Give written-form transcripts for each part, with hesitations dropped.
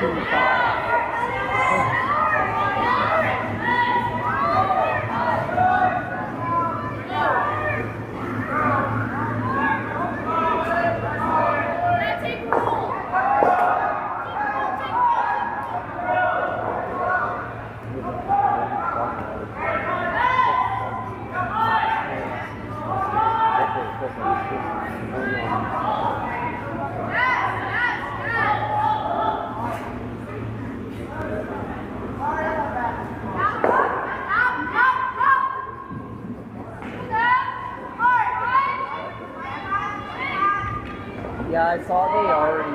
Yeah, I saw they already.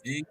See?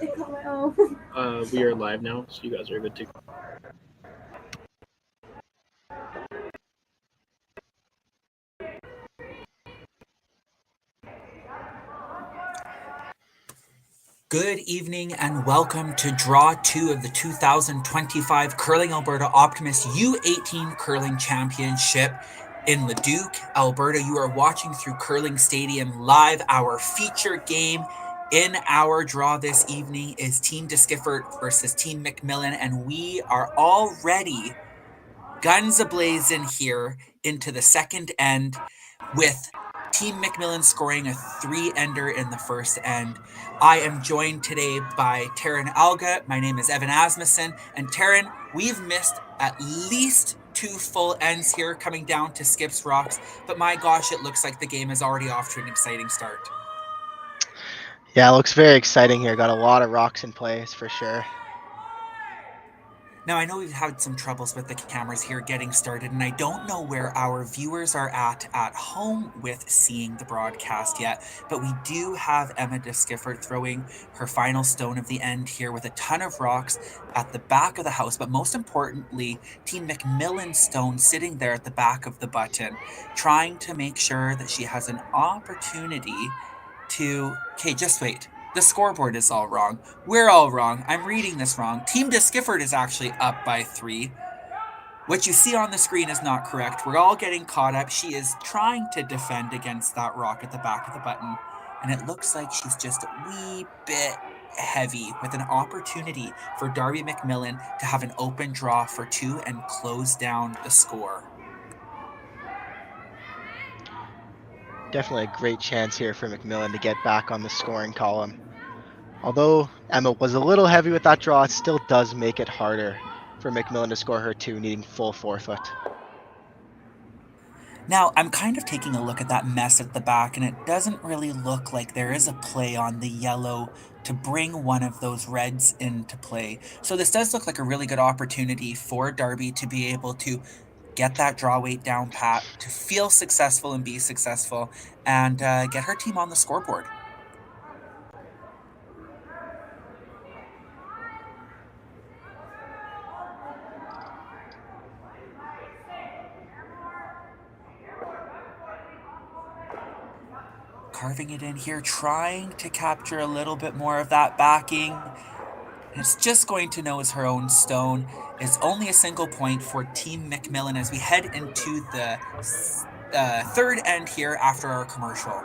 It caught my O. We are live now, so you guys are good to go. Good evening and welcome to Draw 2 of the 2025 Curling Alberta Optimist U18 Curling Championship in Leduc, Alberta. You are watching through Curling Stadium Live. Our feature game in our draw this evening is Team Deskiffert versus Team McMillan, and we are already guns ablazing here into the second end with Team McMillan scoring a 3-ender in the first end. I am joined today by Taryn Alga. My name is Evan Asmussen. And Taryn, we've missed at least 2 full ends here coming down to Skips Rocks. But my gosh, it looks like the game is already off to an exciting start. Yeah, it looks very exciting here. Got a lot of rocks in place for sure. Now, I know we've had some troubles with the cameras here getting started, and I don't know where our viewers are at home with seeing the broadcast yet, but we do have Emma Deskiffert throwing her final stone of the end here with a ton of rocks at the back of the house, but most importantly, Team McMillan's stone sitting there at the back of the button, trying to make sure that she has an opportunity to... Okay, just wait. The scoreboard is all wrong. We're all wrong. I'm reading this wrong. Team Deskiffert is actually up by 3. What you see on the screen is not correct. We're all getting caught up. She is trying to defend against that rock at the back of the button, and it looks like she's just a wee bit heavy, with an opportunity for Darby McMillan to have an open draw for 2 and close down the score. Definitely a great chance here for McMillan to get back on the scoring column. Although Emma was a little heavy with that draw, it still does make it harder for McMillan to score her 2, needing full 4-foot. Now, I'm kind of taking a look at that mess at the back, and it doesn't really look like there is a play on the yellow to bring one of those reds into play. So this does look like a really good opportunity for Darby to be able to get that draw weight down pat, to feel successful and be successful, and get her team on the scoreboard. Carving it in here, trying to capture a little bit more of that backing. It's just going to nose her own stone. It's only a single point for Team McMillan as we head into the third end here after our commercial.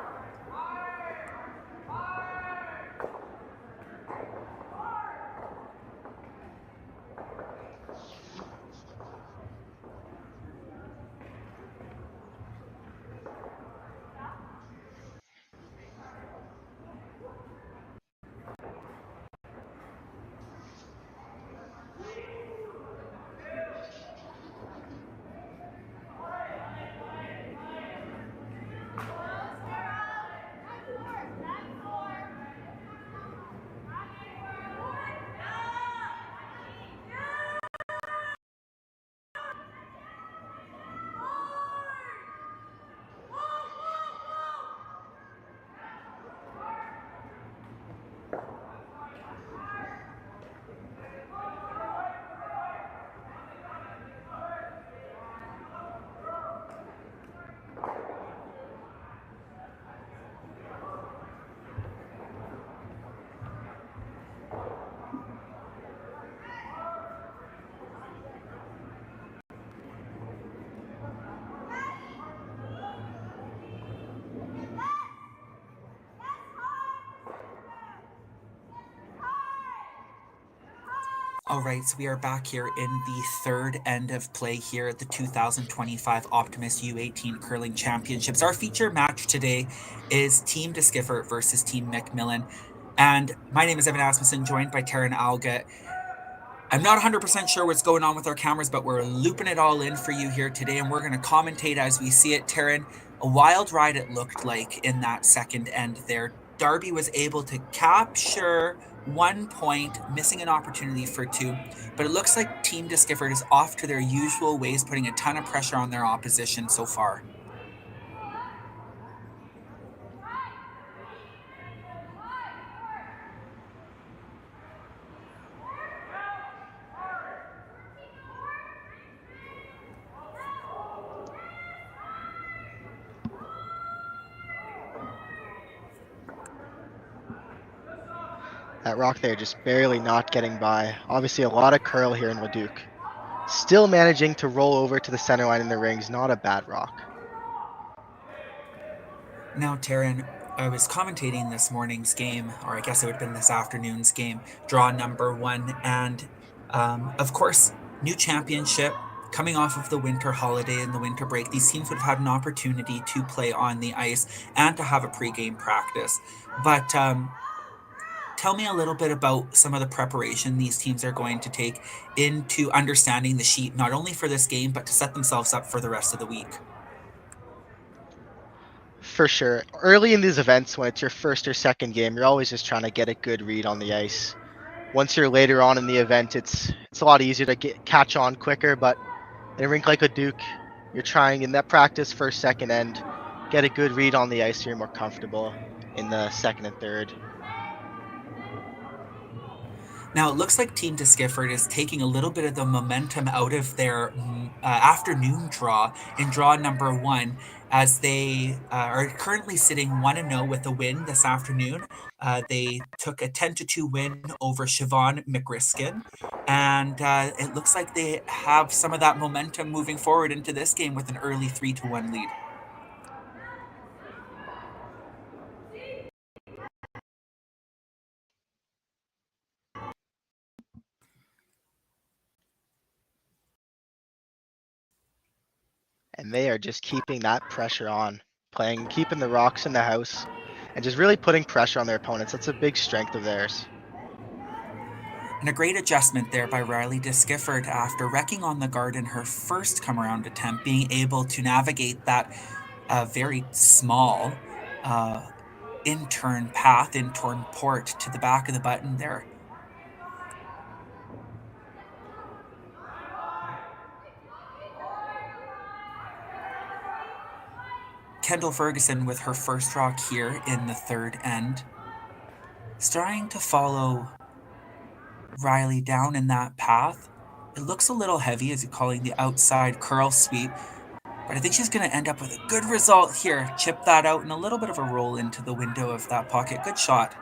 All right, so we are back here in the third end of play here at the 2025 Optimist U18 Curling Championships. Our feature match today is Team Deskiffert versus Team McMillan. And my name is Evan Asmussen, joined by Taryn Alga. I'm not 100% sure what's going on with our cameras, but we're looping it all in for you here today, and we're going to commentate as we see it. Taryn, a wild ride it looked like in that second end there. Darby was able to capture 1 point, missing an opportunity for 2, but it looks like Team Deskiffert is off to their usual ways, putting a ton of pressure on their opposition so far. That rock there just barely not getting by. Obviously a lot of curl here in Leduc. Still managing to roll over to the center line in the rings. Not a bad rock. Now, Taryn, I was commentating this morning's game, or I guess it would have been this afternoon's game, draw number 1. And of course, new championship, coming off of the winter holiday and the winter break. These teams would have had an opportunity to play on the ice and to have a pregame practice. But tell me a little bit about some of the preparation these teams are going to take into understanding the sheet, not only for this game, but to set themselves up for the rest of the week. For sure. Early in these events, when it's your first or second game, you're always just trying to get a good read on the ice. Once you're later on in the event, it's a lot easier to catch on quicker, but in a rink like a Duke, you're trying in that practice first, second end, get a good read on the ice so you're more comfortable in the second and third. Now, it looks like Team Skifford is taking a little bit of the momentum out of their afternoon draw in draw number 1, as they are currently sitting 1-0 with a win this afternoon. They took a 10-2 win over Siobhan McRiskin, and it looks like they have some of that momentum moving forward into this game with an early 3-1 lead. And they are just keeping that pressure on, keeping the rocks in the house, and just really putting pressure on their opponents. That's a big strength of theirs. And a great adjustment there by Riley Skifford after wrecking on the guard in her first come-around attempt, being able to navigate that very small in-turn path, in-turn port to the back of the button there. Kendall Ferguson with her first rock here in the third end, trying to follow Riley down in that path. It looks a little heavy as you're calling the outside curl sweep, but I think she's going to end up with a good result here. Chip that out and a little bit of a roll into the window of that pocket. Good shot.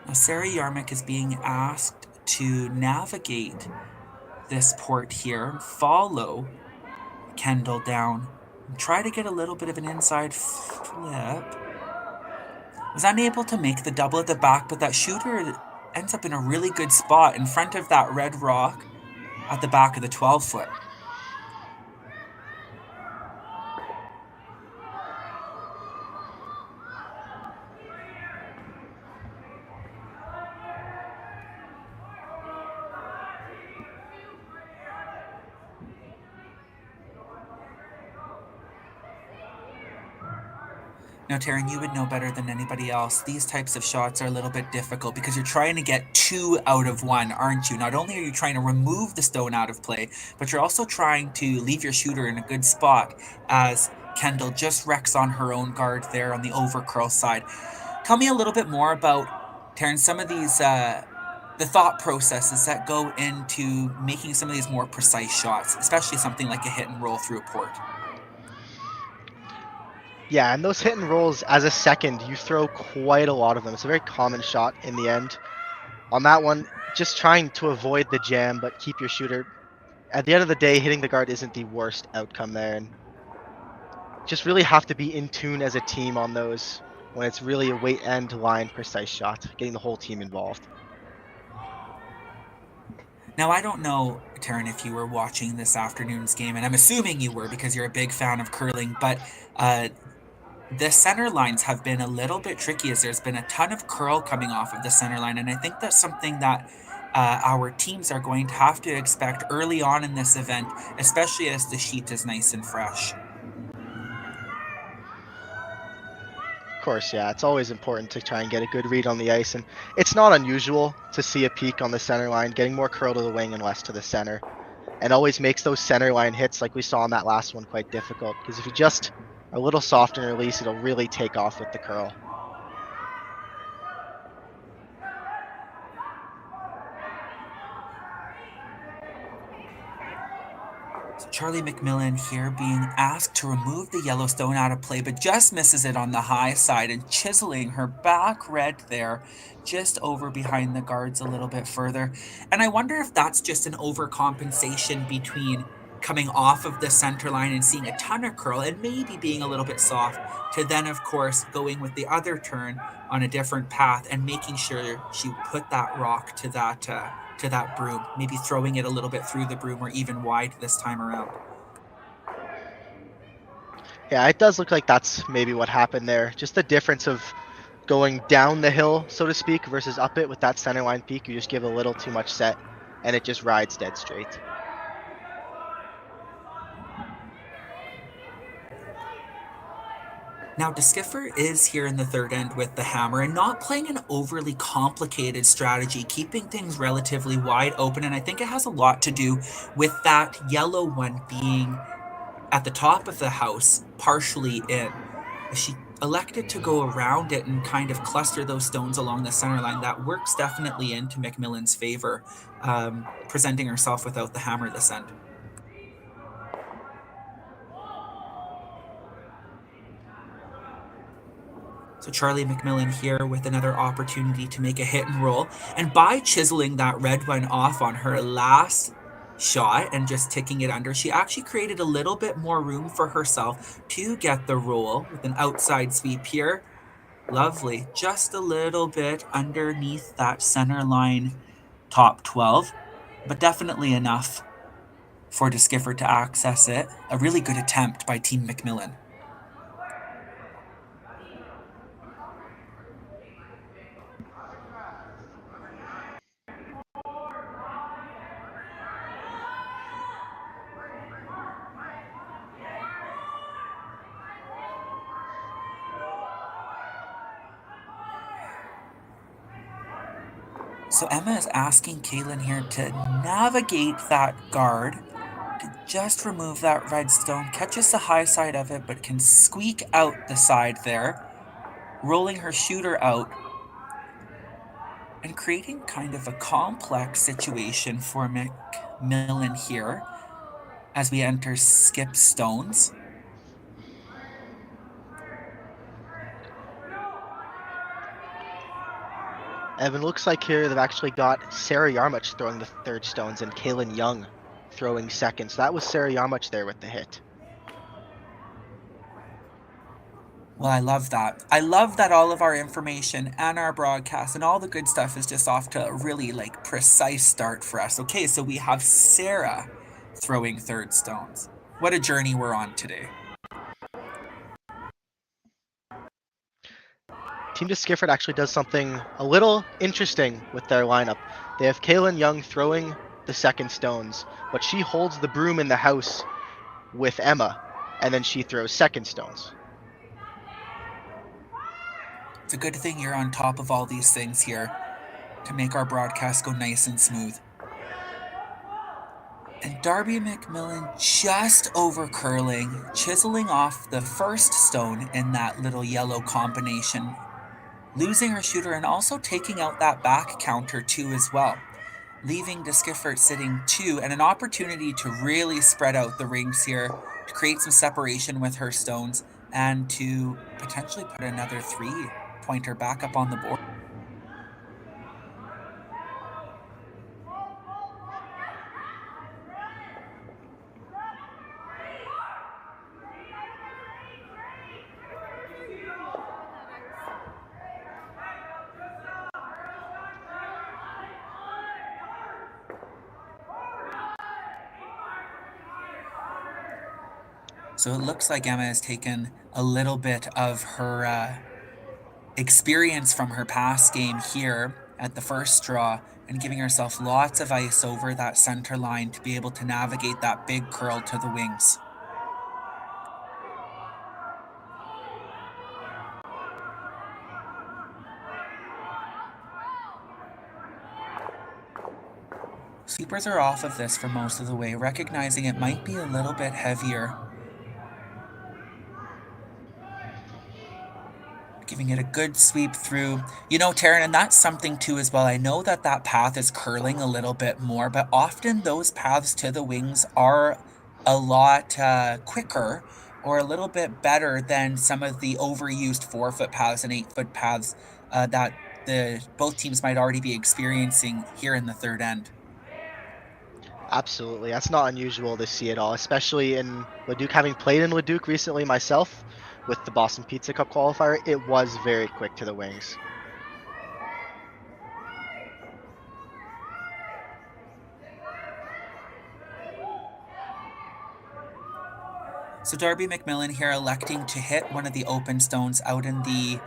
Now, Sarah Yarmick is being asked to navigate this port here and follow Kendall down and try to get a little bit of an inside flip. Was unable to make the double at the back, but that shooter ends up in a really good spot in front of that red rock at the back of the 12-foot. Now, Taryn, you would know better than anybody else. These types of shots are a little bit difficult because you're trying to get 2 out of 1, aren't you? Not only are you trying to remove the stone out of play, but you're also trying to leave your shooter in a good spot as Kendall just wrecks on her own guard there on the over curl side. Tell me a little bit more about, Taryn, some of these, the thought processes that go into making some of these more precise shots, especially something like a hit and roll through a port. Yeah, and those hit and rolls, as a second, you throw quite a lot of them. It's a very common shot in the end. On that one, just trying to avoid the jam, but keep your shooter. At the end of the day, hitting the guard isn't the worst outcome there. And just really have to be in tune as a team on those when it's really a weight end line precise shot, getting the whole team involved. Now, I don't know, Taryn, if you were watching this afternoon's game, and I'm assuming you were because you're a big fan of curling, but the center lines have been a little bit tricky as there's been a ton of curl coming off of the center line, and I think that's something that our teams are going to have to expect early on in this event, especially as the sheet is nice and fresh. Of course, yeah, it's always important to try and get a good read on the ice, and it's not unusual to see a peak on the center line, getting more curl to the wing and less to the center, and always makes those center line hits like we saw on that last one quite difficult, because if you just are a little soft in release, it'll really take off with the curl. Charlie McMillan here being asked to remove the yellow stone out of play, but just misses it on the high side and chiseling her back red there, just over behind the guards a little bit further. And I wonder if that's just an overcompensation between coming off of the center line and seeing a ton of curl and maybe being a little bit soft, to then, of course, going with the other turn on a different path and making sure she put that rock to that broom, maybe throwing it a little bit through the broom or even wide this time around. Yeah, it does look like that's maybe what happened there. Just the difference of going down the hill, so to speak, versus up it with that center line peak. You just give a little too much set, and it just rides dead straight. Now, DeSkiffer is here in the third end with the hammer and not playing an overly complicated strategy, keeping things relatively wide open. And I think it has a lot to do with that yellow one being at the top of the house, partially in. She elected to go around it and kind of cluster those stones along the center line. That works definitely into McMillan's favor, presenting herself without the hammer this end. So Charlie McMillan here with another opportunity to make a hit and roll. And by chiseling that red one off on her last shot and just ticking it under, she actually created a little bit more room for herself to get the roll with an outside sweep here. Lovely. Just a little bit underneath that center line top 12, but definitely enough for DeSkiffer to access it. A really good attempt by Team McMillan. So Emma is asking Kaylin here to navigate that guard, to just remove that red stone, catches the high side of it, but can squeak out the side there, rolling her shooter out and creating kind of a complex situation for McMillan here as we enter skip stones. Evan, looks like here they've actually got Sarah Yarmuch throwing the third stones and Kaylin Young throwing second. So that was Sarah Yarmuch there with the hit. Well, I love that. I love that all of our information and our broadcast and all the good stuff is just off to a really precise start for us. Okay, so we have Sarah throwing third stones. What a journey we're on today. Team DeSkifford actually does something a little interesting with their lineup. They have Kaylin Young throwing the second stones, but she holds the broom in the house with Emma, and then she throws second stones. It's a good thing you're on top of all these things here to make our broadcast go nice and smooth. And Darby McMillan just over curling, chiseling off the first stone in that little yellow combination, losing her shooter and also taking out that back counter too as well, leaving DeSkiffert sitting 2 and an opportunity to really spread out the rings here, to create some separation with her stones and to potentially put another 3-pointer back up on the board. So it looks like Emma has taken a little bit of her experience from her past game here at the first draw and giving herself lots of ice over that center line to be able to navigate that big curl to the wings. Sweepers are off of this for most of the way, recognizing it might be a little bit heavier. Giving it a good sweep through. You know, Taryn, and that's something too as well. I know that that path is curling a little bit more, but often those paths to the wings are a lot quicker or a little bit better than some of the overused 4-foot paths and 8-foot paths that both teams might already be experiencing here in the third end. Absolutely. That's not unusual to see at all, especially in Leduc. Having played in Leduc recently myself with the Boston Pizza Cup qualifier, it was very quick to the wings. So Darby McMillan here electing to hit one of the open stones out in the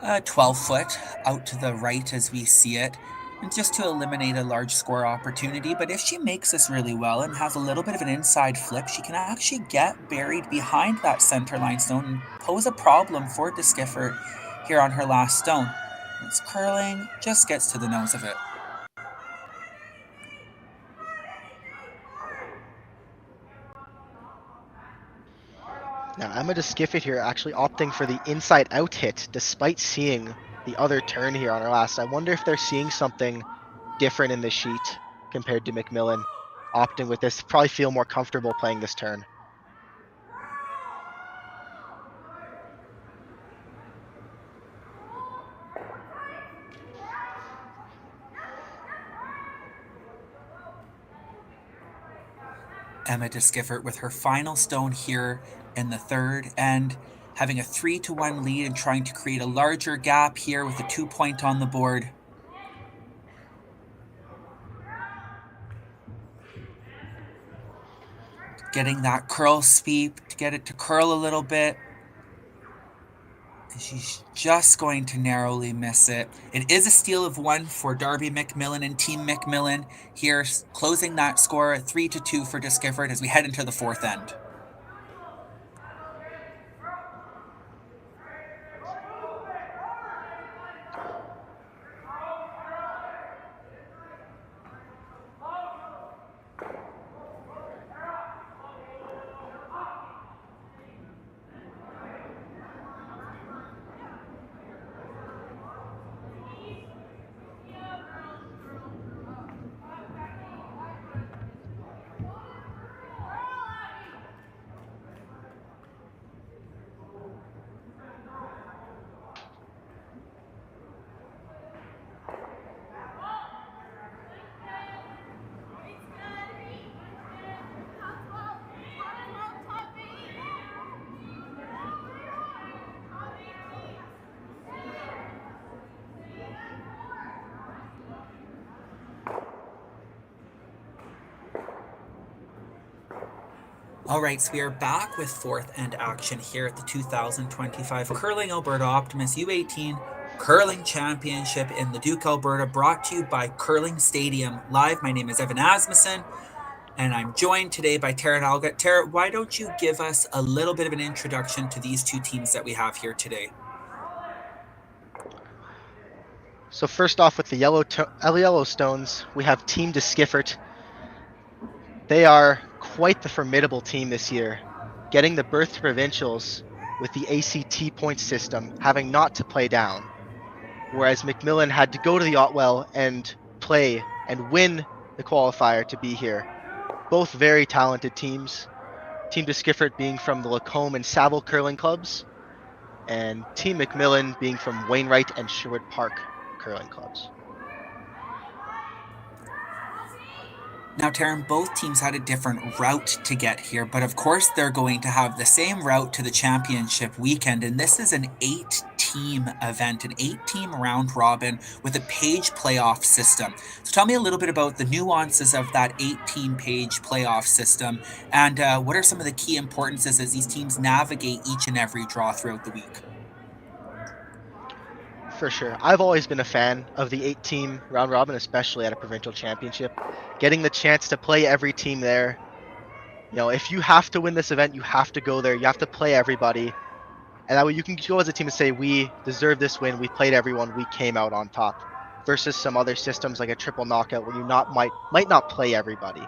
12-foot out to the right as we see it, and just to eliminate a large score opportunity. But if she makes this really well and has a little bit of an inside flip, she can actually get buried behind that center line stone and pose a problem for DeSkiffert here on her last stone. It's curling, just gets to the nose of it. Now, Emma DeSkiffert here actually opting for the inside out hit despite seeing the other turn here on her last. I wonder if they're seeing something different in the sheet compared to McMillan opting with this. Probably feel more comfortable playing this turn. Emma DeSkiffert with her final stone here in the third end, having a 3-1 lead and trying to create a larger gap here with a 2-point on the board. Getting that curl sweep to get it to curl a little bit. And she's just going to narrowly miss it. It is a steal of 1 for Darby McMillan and Team McMillan here, closing that score 3-2 for DeSkiffert as we head into the fourth end. All right, so we are back with fourth end action here at the 2025 Curling Alberta Optimist U18 Curling Championship in Leduc, Alberta, brought to you by Curling Stadium Live. My name is Evan Asmussen, and I'm joined today by Tara Alga. Tara, why don't you give us a little bit of an introduction to these two teams that we have here today? So first off, with the Yellowstones, we have Team DeSkiffert. They are quite the formidable team this year, getting the berth to provincials with the ACT point system, having not to play down, whereas McMillan had to go to the Otwell and play and win the qualifier to be here. Both very talented teams. Team DeSkiffert being from the Lacombe and Saville curling clubs, and Team McMillan being from Wainwright and Sherwood Park curling clubs. Now, Taryn, both teams had a different route to get here, but of course they're going to have the same route to the championship weekend, and this is an 8-team event, an 8-team round robin with a page playoff system. So tell me a little bit about the nuances of that 8-team page playoff system, and what are some of the key importances as these teams navigate each and every draw throughout the week? For sure. I've always been a fan of the 8-team round robin, especially at a provincial championship. Getting the chance to play every team there. You know, if you have to win this event, you have to go there. You have to play everybody. And that way you can go as a team and say, we deserve this win. We played everyone. We came out on top. versus some other systems like a triple knockout where you might not play everybody.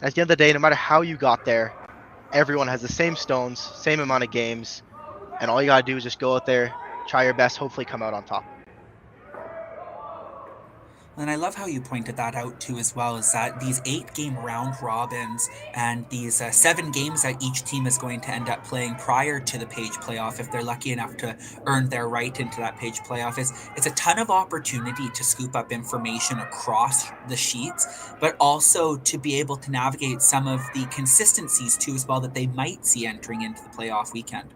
At the end of the day, no matter how you got there, everyone has the same stones, same amount of games, and all you gotta do is just go out there, try your best, hopefully come out on top. And I love how you pointed that out too, as well, is that these 8-game round robins and these 7 games that each team is going to end up playing prior to the page playoff, if they're lucky enough to earn their right into that page playoff, it's a ton of opportunity to scoop up information across the sheets, but also to be able to navigate some of the consistencies too, as well, that they might see entering into the playoff weekend.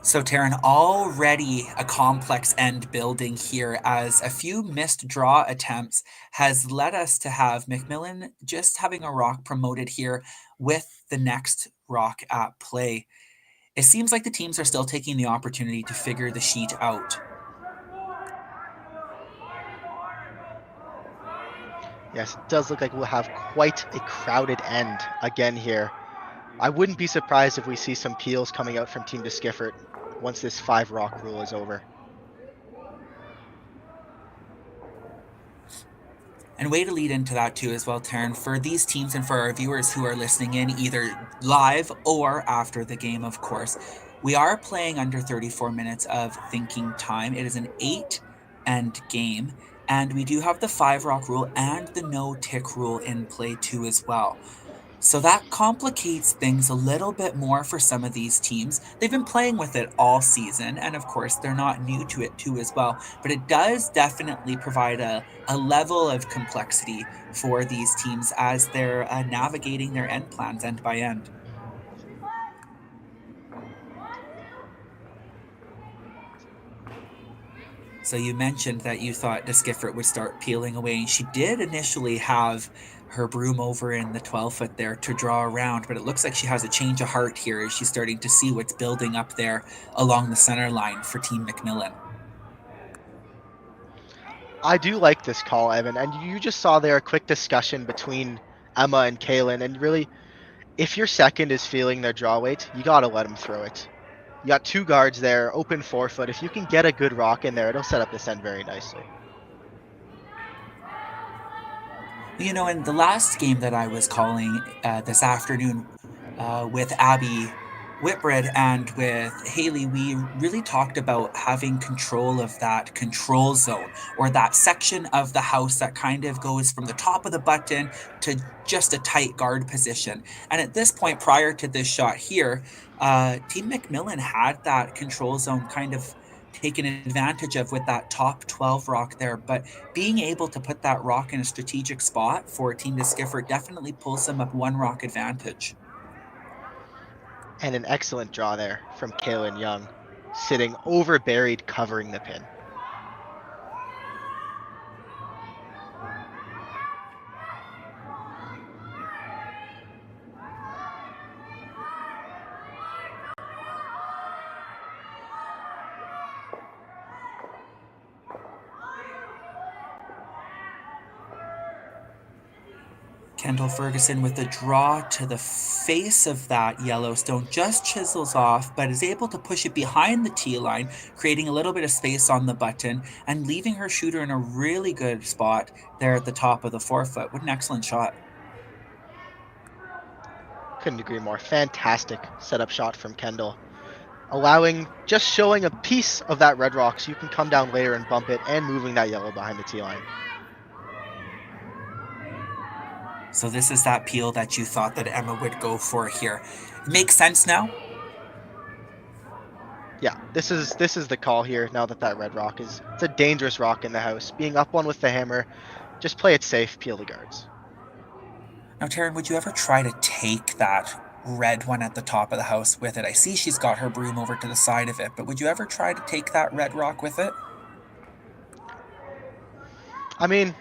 So, Taryn, already a complex end building here, as a few missed draw attempts has led us to have McMillan just having a rock promoted here with the next rock at play. It seems like the teams are still taking the opportunity to figure the sheet out. Yes, it does look like we'll have quite a crowded end again here. I wouldn't be surprised if we see some peels coming out from Team Disgiffert once this 5 rock rule is over. And way to lead into that too as well, Taryn, for these teams and for our viewers who are listening in either live or after the game, of course, we are playing under 34 minutes of thinking time. It is an 8-end game, and we do have the 5 rock rule and the no tick rule in play too as well. So that complicates things a little bit more for some of these teams. They've been playing with it all season, and of course, they're not new to it too as well. But it does definitely provide a level of complexity for these teams as they're navigating their end plans end by end. So you mentioned that you thought Disgiffert would start peeling away, and she did initially have her broom over in the 12-foot there to draw around, but it looks like she has a change of heart here as she's starting to see what's building up there along the center line for Team McMillan. I do like this call, Evan, and you just saw there a quick discussion between Emma and Kaylin, and really, if your second is feeling their draw weight, you gotta let them throw it. You got 2 guards there, open 4-foot. If you can get a good rock in there, it'll set up this end very nicely. You know, in the last game that I was calling this afternoon with Abby Whitbread and with Haley, we really talked about having control of that control zone, or that section of the house that kind of goes from the top of the button to just a tight guard position. And at this point, prior to this shot here, Team McMillan had that control zone kind of taken advantage of with that top 12 rock there. But being able to put that rock in a strategic spot for Team Disgiffert definitely pulls them up 1 rock advantage. And an excellent draw there from Kaylin Young, sitting over buried, covering the pin. Kendall Ferguson with a draw to the face of that Yellowstone, just chisels off, but is able to push it behind the tee line, creating a little bit of space on the button and leaving her shooter in a really good spot there at the top of the 4-foot. What an excellent shot. Couldn't agree more. Fantastic setup shot from Kendall. Just showing a piece of that red rock so you can come down later and bump it, and moving that yellow behind the tee line. So this is that peel that you thought that Emma would go for here. Makes sense now? Yeah, this is the call here now that red rock it's a dangerous rock in the house. Being up 1 with the hammer, just play it safe, peel the guards. Now, Taryn, would you ever try to take that red one at the top of the house with it? I see she's got her broom over to the side of it, but would you ever try to take that red rock with it? I mean,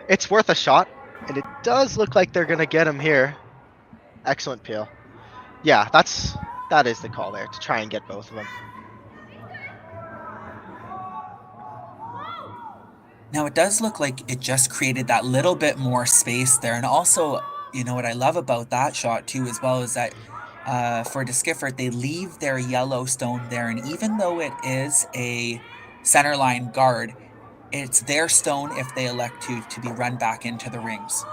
it's worth a shot, and it does look like they're going to get him here. Excellent peel. Yeah, that is the call there, to try and get both of them. Now, it does look like it just created that little bit more space there. And also, you know what I love about that shot too, as well, is that for Disgiffert, they leave their yellow stone there, and even though it is a centerline guard, it's their stone if they elect to be run back into the rings.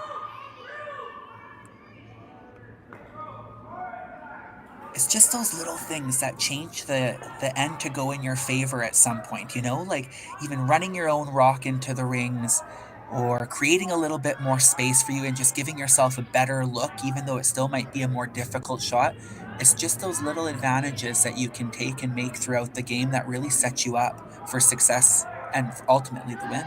It's just those little things that change the end to go in your favor at some point, like even running your own rock into the rings or creating a little bit more space for you and just giving yourself a better look, even though it still might be a more difficult shot. It's just those little advantages that you can take and make throughout the game that really set you up for success and ultimately the win.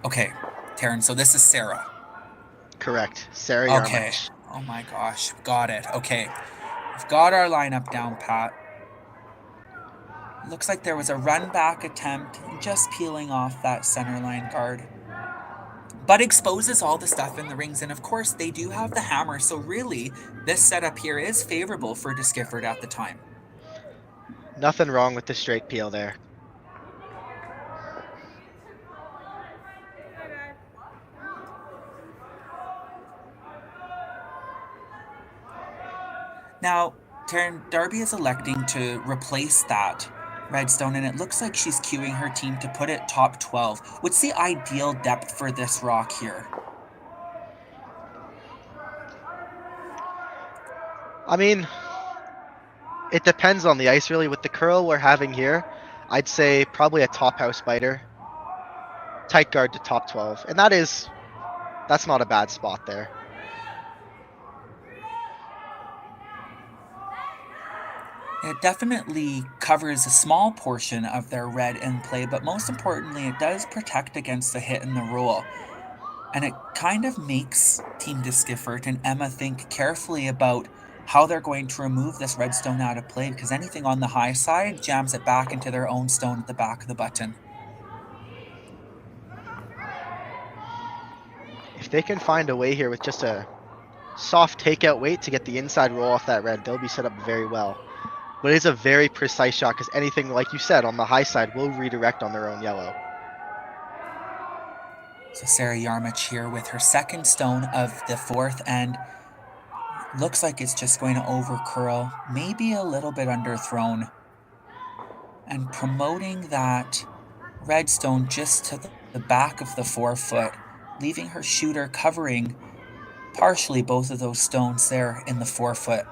Okay, Taryn, so this is Sarah. Correct. Sarah Okay. Yarmich. Oh my gosh. Got it. Okay. We've got our lineup down pat. Looks like there was a run back attempt, just peeling off that center line guard. But exposes all the stuff in the rings, and of course they do have the hammer, so really this setup here is favorable for Disgiffert at the time. Nothing wrong with the straight peel there. Now, Taryn, Darby is electing to replace that redstone, and it looks like she's queuing her team to put it top 12. What's the ideal depth for this rock here? I mean, it depends on the ice, really. With the curl we're having here, I'd say probably a top house biter. Tight guard to top 12. And that's not a bad spot there. It definitely covers a small portion of their red in play, but most importantly, it does protect against the hit and the roll. And it kind of makes Team Disgiffert and Emma think carefully about how they're going to remove this redstone out of play, because anything on the high side jams it back into their own stone at the back of the button. If they can find a way here with just a soft takeout weight to get the inside roll off that red, they'll be set up very well. But it is a very precise shot because anything, like you said, on the high side will redirect on their own yellow. So Sarah Yarmich here with her second stone of the fourth, and looks like it's just going to overcurl, maybe a little bit underthrown, and promoting that redstone just to the back of the 4-foot, leaving her shooter covering partially both of those stones there in the 4-foot.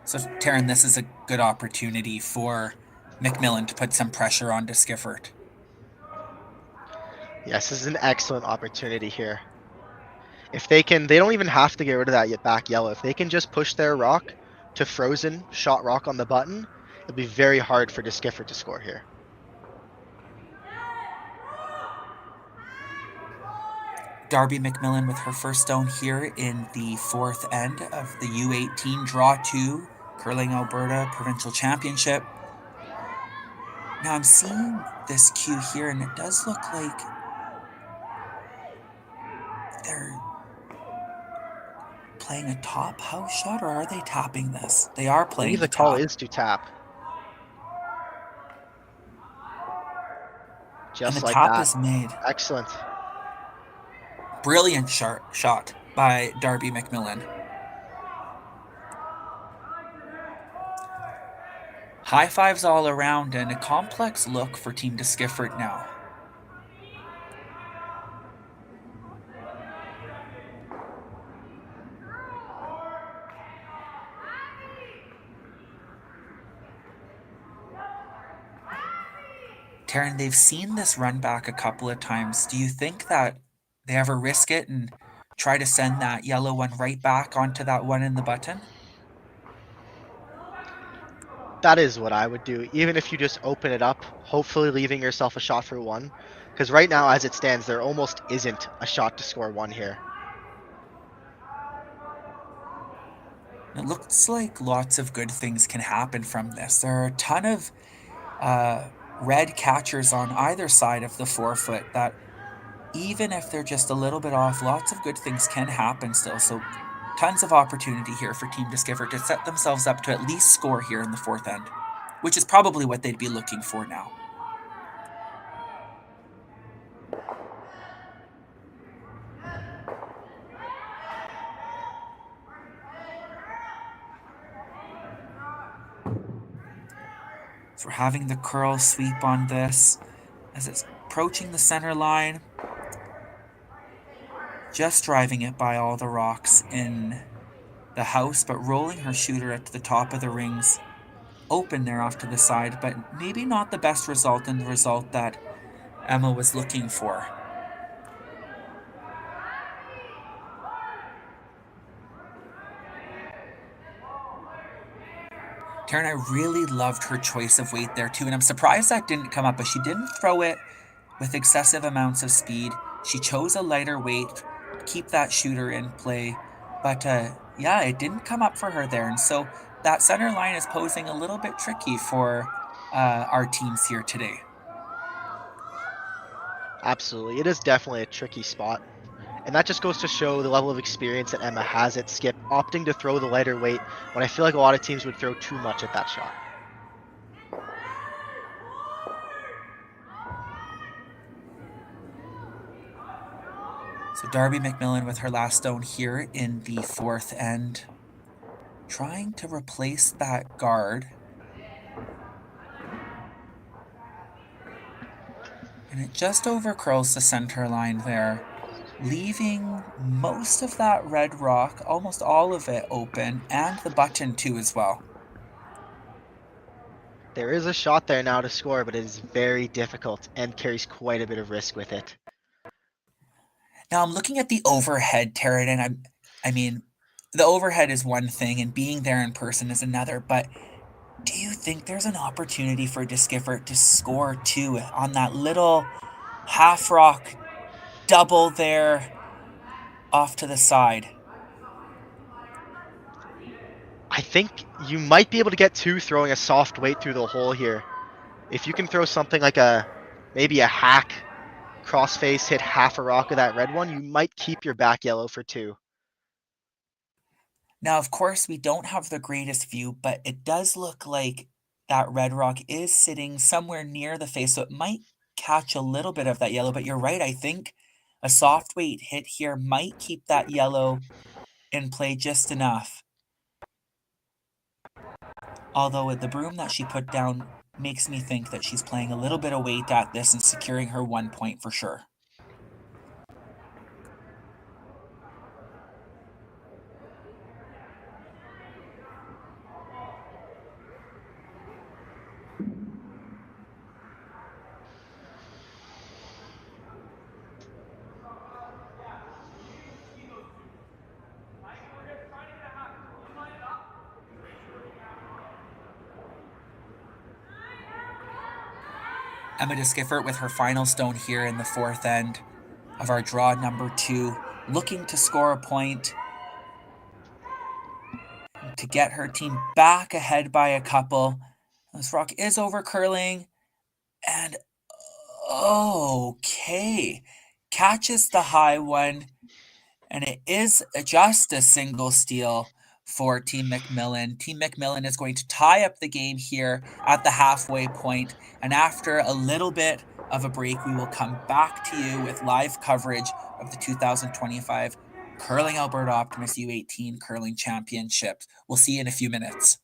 So, Taryn, this is a good opportunity for McMillan to put some pressure on Disgiffert. Yes, this is an excellent opportunity here. If they don't even have to get rid of that back yellow. If they can just push their rock to frozen shot rock on the button, it'll be very hard for Disgiffert to score here. Darby McMillan with her first stone here in the fourth end of the U18 Draw 2 Curling Alberta Provincial Championship. Now I'm seeing this cue here, and it does look like they're playing a top house shot, or are they tapping this? They are playing the call is to tap. Just and the like tap that. is made. Excellent. Brilliant shot by Darby McMillan. High fives all around, and a complex look for Team Disgiffert now. Taryn, they've seen this run back a couple of times. Do you think that they ever risk it and try to send that yellow one right back onto that one in the button? That is what I would do, even if you just open it up, hopefully leaving yourself a shot for one. Because right now, as it stands, there almost isn't a shot to score one here. It looks like lots of good things can happen from this. There are a ton of red catchers on either side of the 4-foot that even if they're just a little bit off, lots of good things can happen still. So tons of opportunity here for Team Discover to set themselves up to at least score here in the fourth end, which is probably what they'd be looking for now. So we're having the curl sweep on this as it's approaching the center line. Just driving it by all the rocks in the house, but rolling her shooter at the top of the rings. Open there off to the side, but maybe not the best result and the result that Emma was looking for. Taryn, I really loved her choice of weight there too, and I'm surprised that didn't come up, but she didn't throw it with excessive amounts of speed. She chose a lighter weight, keep that shooter in play, but yeah, it didn't come up for her there, and so that center line is posing a little bit tricky for our teams here today. Absolutely. It is definitely a tricky spot. And that just goes to show the level of experience that Emma has at skip, opting to throw the lighter weight when I feel like a lot of teams would throw too much at that shot. So Darby McMillan with her last stone here in the fourth end, trying to replace that guard. And it just over curls the center line there, leaving most of that red rock, almost all of it open, and the button too as well. There is a shot there now to score, but it is very difficult and carries quite a bit of risk with it. Now I'm looking at the overhead, Taryn, and I mean, the overhead is one thing, and being there in person is another, but do you think there's an opportunity for Disgiffert to score too on that little half rock double there off to the side? I think you might be able to get two throwing a soft weight through the hole here. If you can throw something like maybe a hack crossface, hit half a rock of that red one, you might keep your back yellow for two. Now, of course, we don't have the greatest view, but it does look like that red rock is sitting somewhere near the face, so it might catch a little bit of that yellow. But you're right, I think a soft weight hit here might keep that yellow in play just enough. Although the broom that she put down makes me think that she's playing a little bit of weight at this and securing her 1 point for sure. Emma Disgiffert with her final stone here in the fourth end of our draw number 2, looking to score a point to get her team back ahead by a couple. This rock is over curling, and okay, catches the high one, and it is just a single steal for Team McMillan. Team McMillan is going to tie up the game here at the halfway point, and after a little bit of a break, we will come back to you with live coverage of the 2025 Curling Alberta Optimist U18 Curling Championships. We'll see you in a few minutes.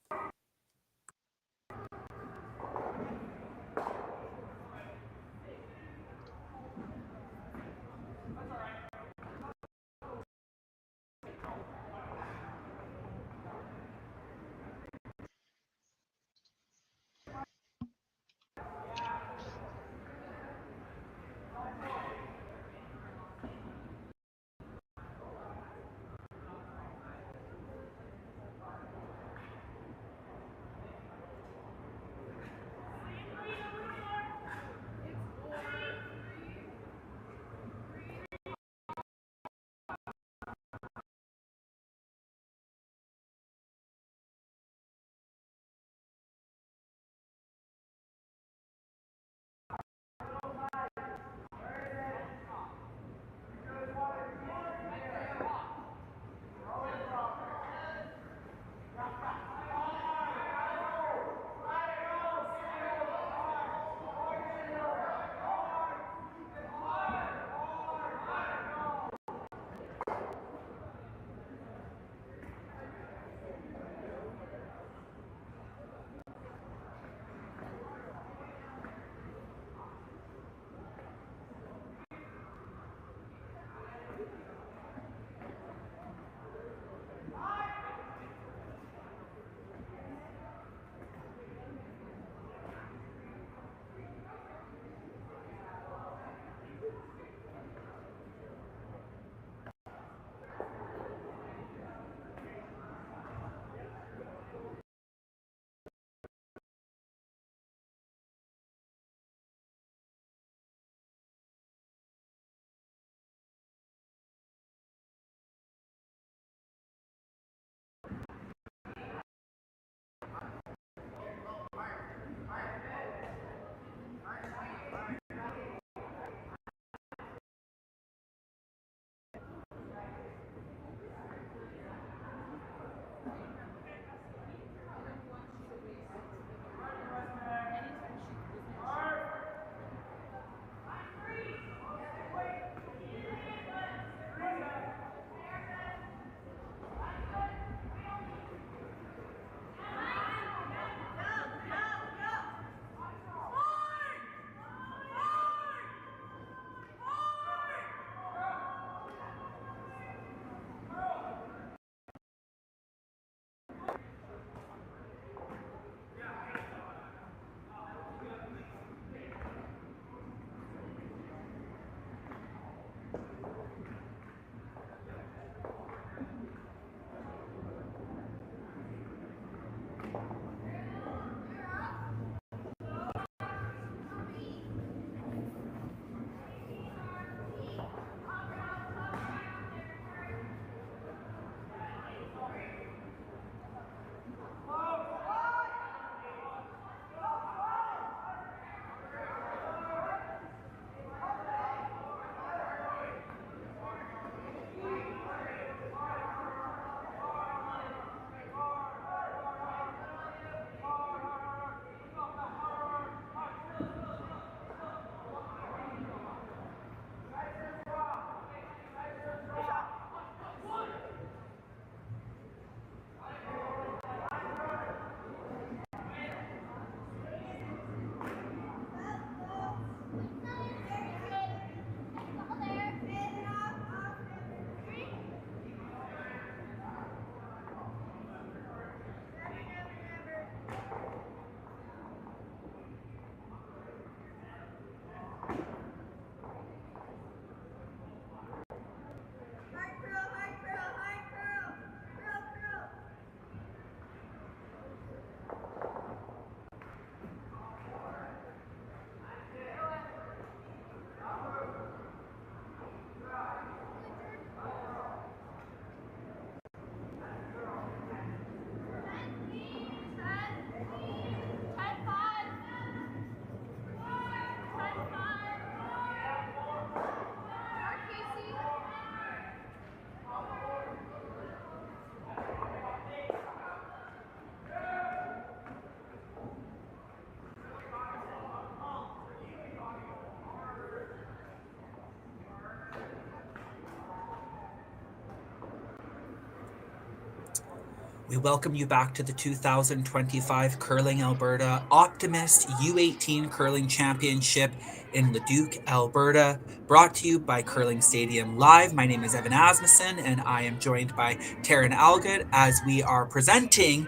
We welcome you back to the 2025 Curling Alberta Optimist U18 Curling Championship in Leduc, Alberta, brought to you by Curling Stadium Live. My name is Evan Asmussen, and I am joined by Taryn Algood as we are presenting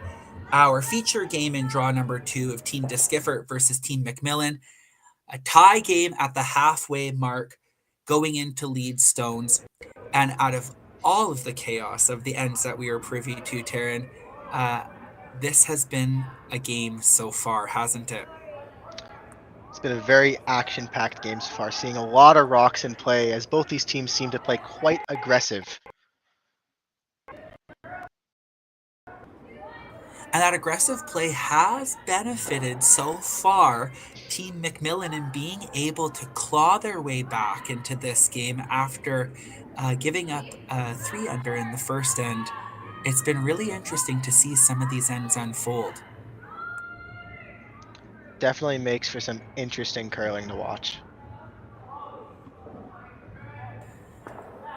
our feature game in draw number 2 of Team Diskiffert versus Team McMillan. A tie game at the halfway mark going into lead stones. And out of all of the chaos of the ends that we are privy to, Taryn, this has been a game so far, hasn't it? It's been a very action-packed game so far, seeing a lot of rocks in play as both these teams seem to play quite aggressive. And that aggressive play has benefited so far Team McMillan in being able to claw their way back into this game after giving up 3-under in the first end. It's been really interesting to see some of these ends unfold. Definitely makes for some interesting curling to watch.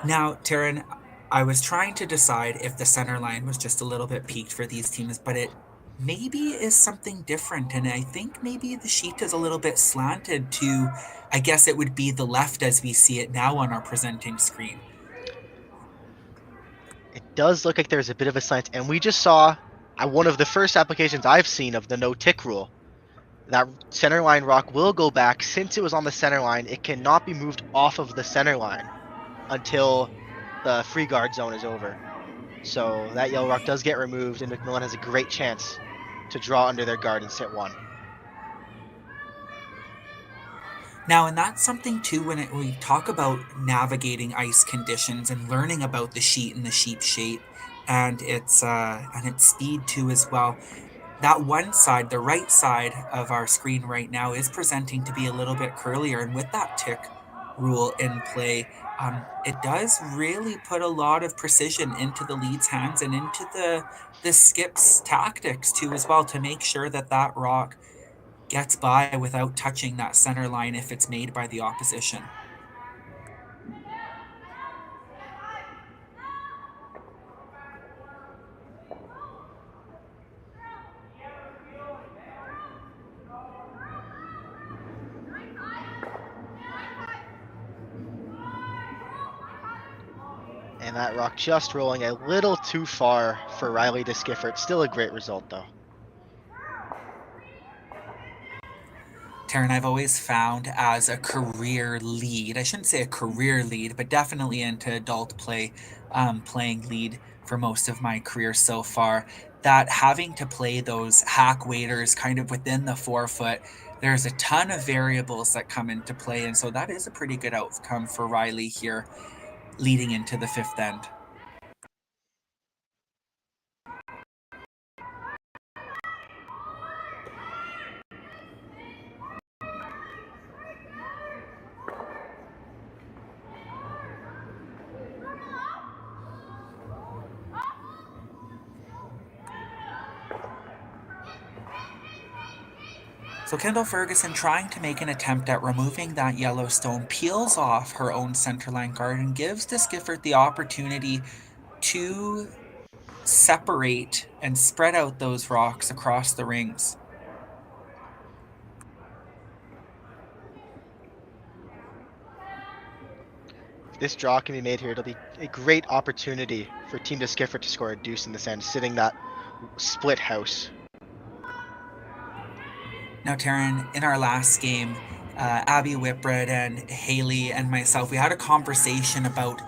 Now, Taryn, I was trying to decide if the center line was just a little bit peaked for these teams, but it maybe is something different. And I think maybe the sheet is a little bit slanted to, I guess it would be the left as we see it now on our presenting screen. It does look like there's a bit of a slant, and we just saw one of the first applications I've seen of the no-tick rule. That center line rock will go back. Since it was on the center line, it cannot be moved off of the center line until the free guard zone is over. So that yellow rock does get removed, and McMillan has a great chance to draw under their guard and sit one. Now, and that's something too when we talk about navigating ice conditions and learning about the sheet and the sheet shape and its speed too as well. That one side, the right side of our screen right now, is presenting to be a little bit curlier, and with that tick rule in play, it does really put a lot of precision into the lead's hands and into the skip's tactics too as well to make sure that that rock gets by without touching that center line if it's made by the opposition. And that rock just rolling a little too far for Riley Diskiffert. Still a great result, though. Taryn, I've always found as a career lead, I shouldn't say a career lead, but definitely into adult play, playing lead for most of my career so far, that having to play those hack waders kind of within the 4-foot, there's a ton of variables that come into play. And so that is a pretty good outcome for Riley here leading into the 5th end. So Kendall Ferguson, trying to make an attempt at removing that yellow stone, peels off her own centerline guard and gives Diskiffert the opportunity to separate and spread out those rocks across the rings. If this draw can be made here, it'll be a great opportunity for Team Diskiffert to score a deuce in this end, sitting that split house. Now, Taryn, in our last game, Abby Whitbread and Haley and myself, we had a conversation about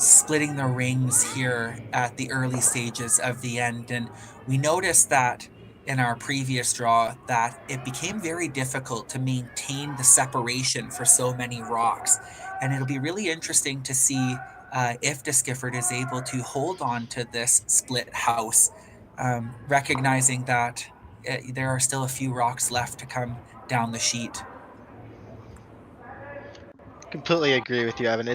splitting the rings here at the early stages of the end. And we noticed that in our previous draw that it became very difficult to maintain the separation for so many rocks. And it'll be really interesting to see if Diskiffert is able to hold on to this split house, recognizing that there are still a few rocks left to come down the sheet. Completely agree with you, Evan.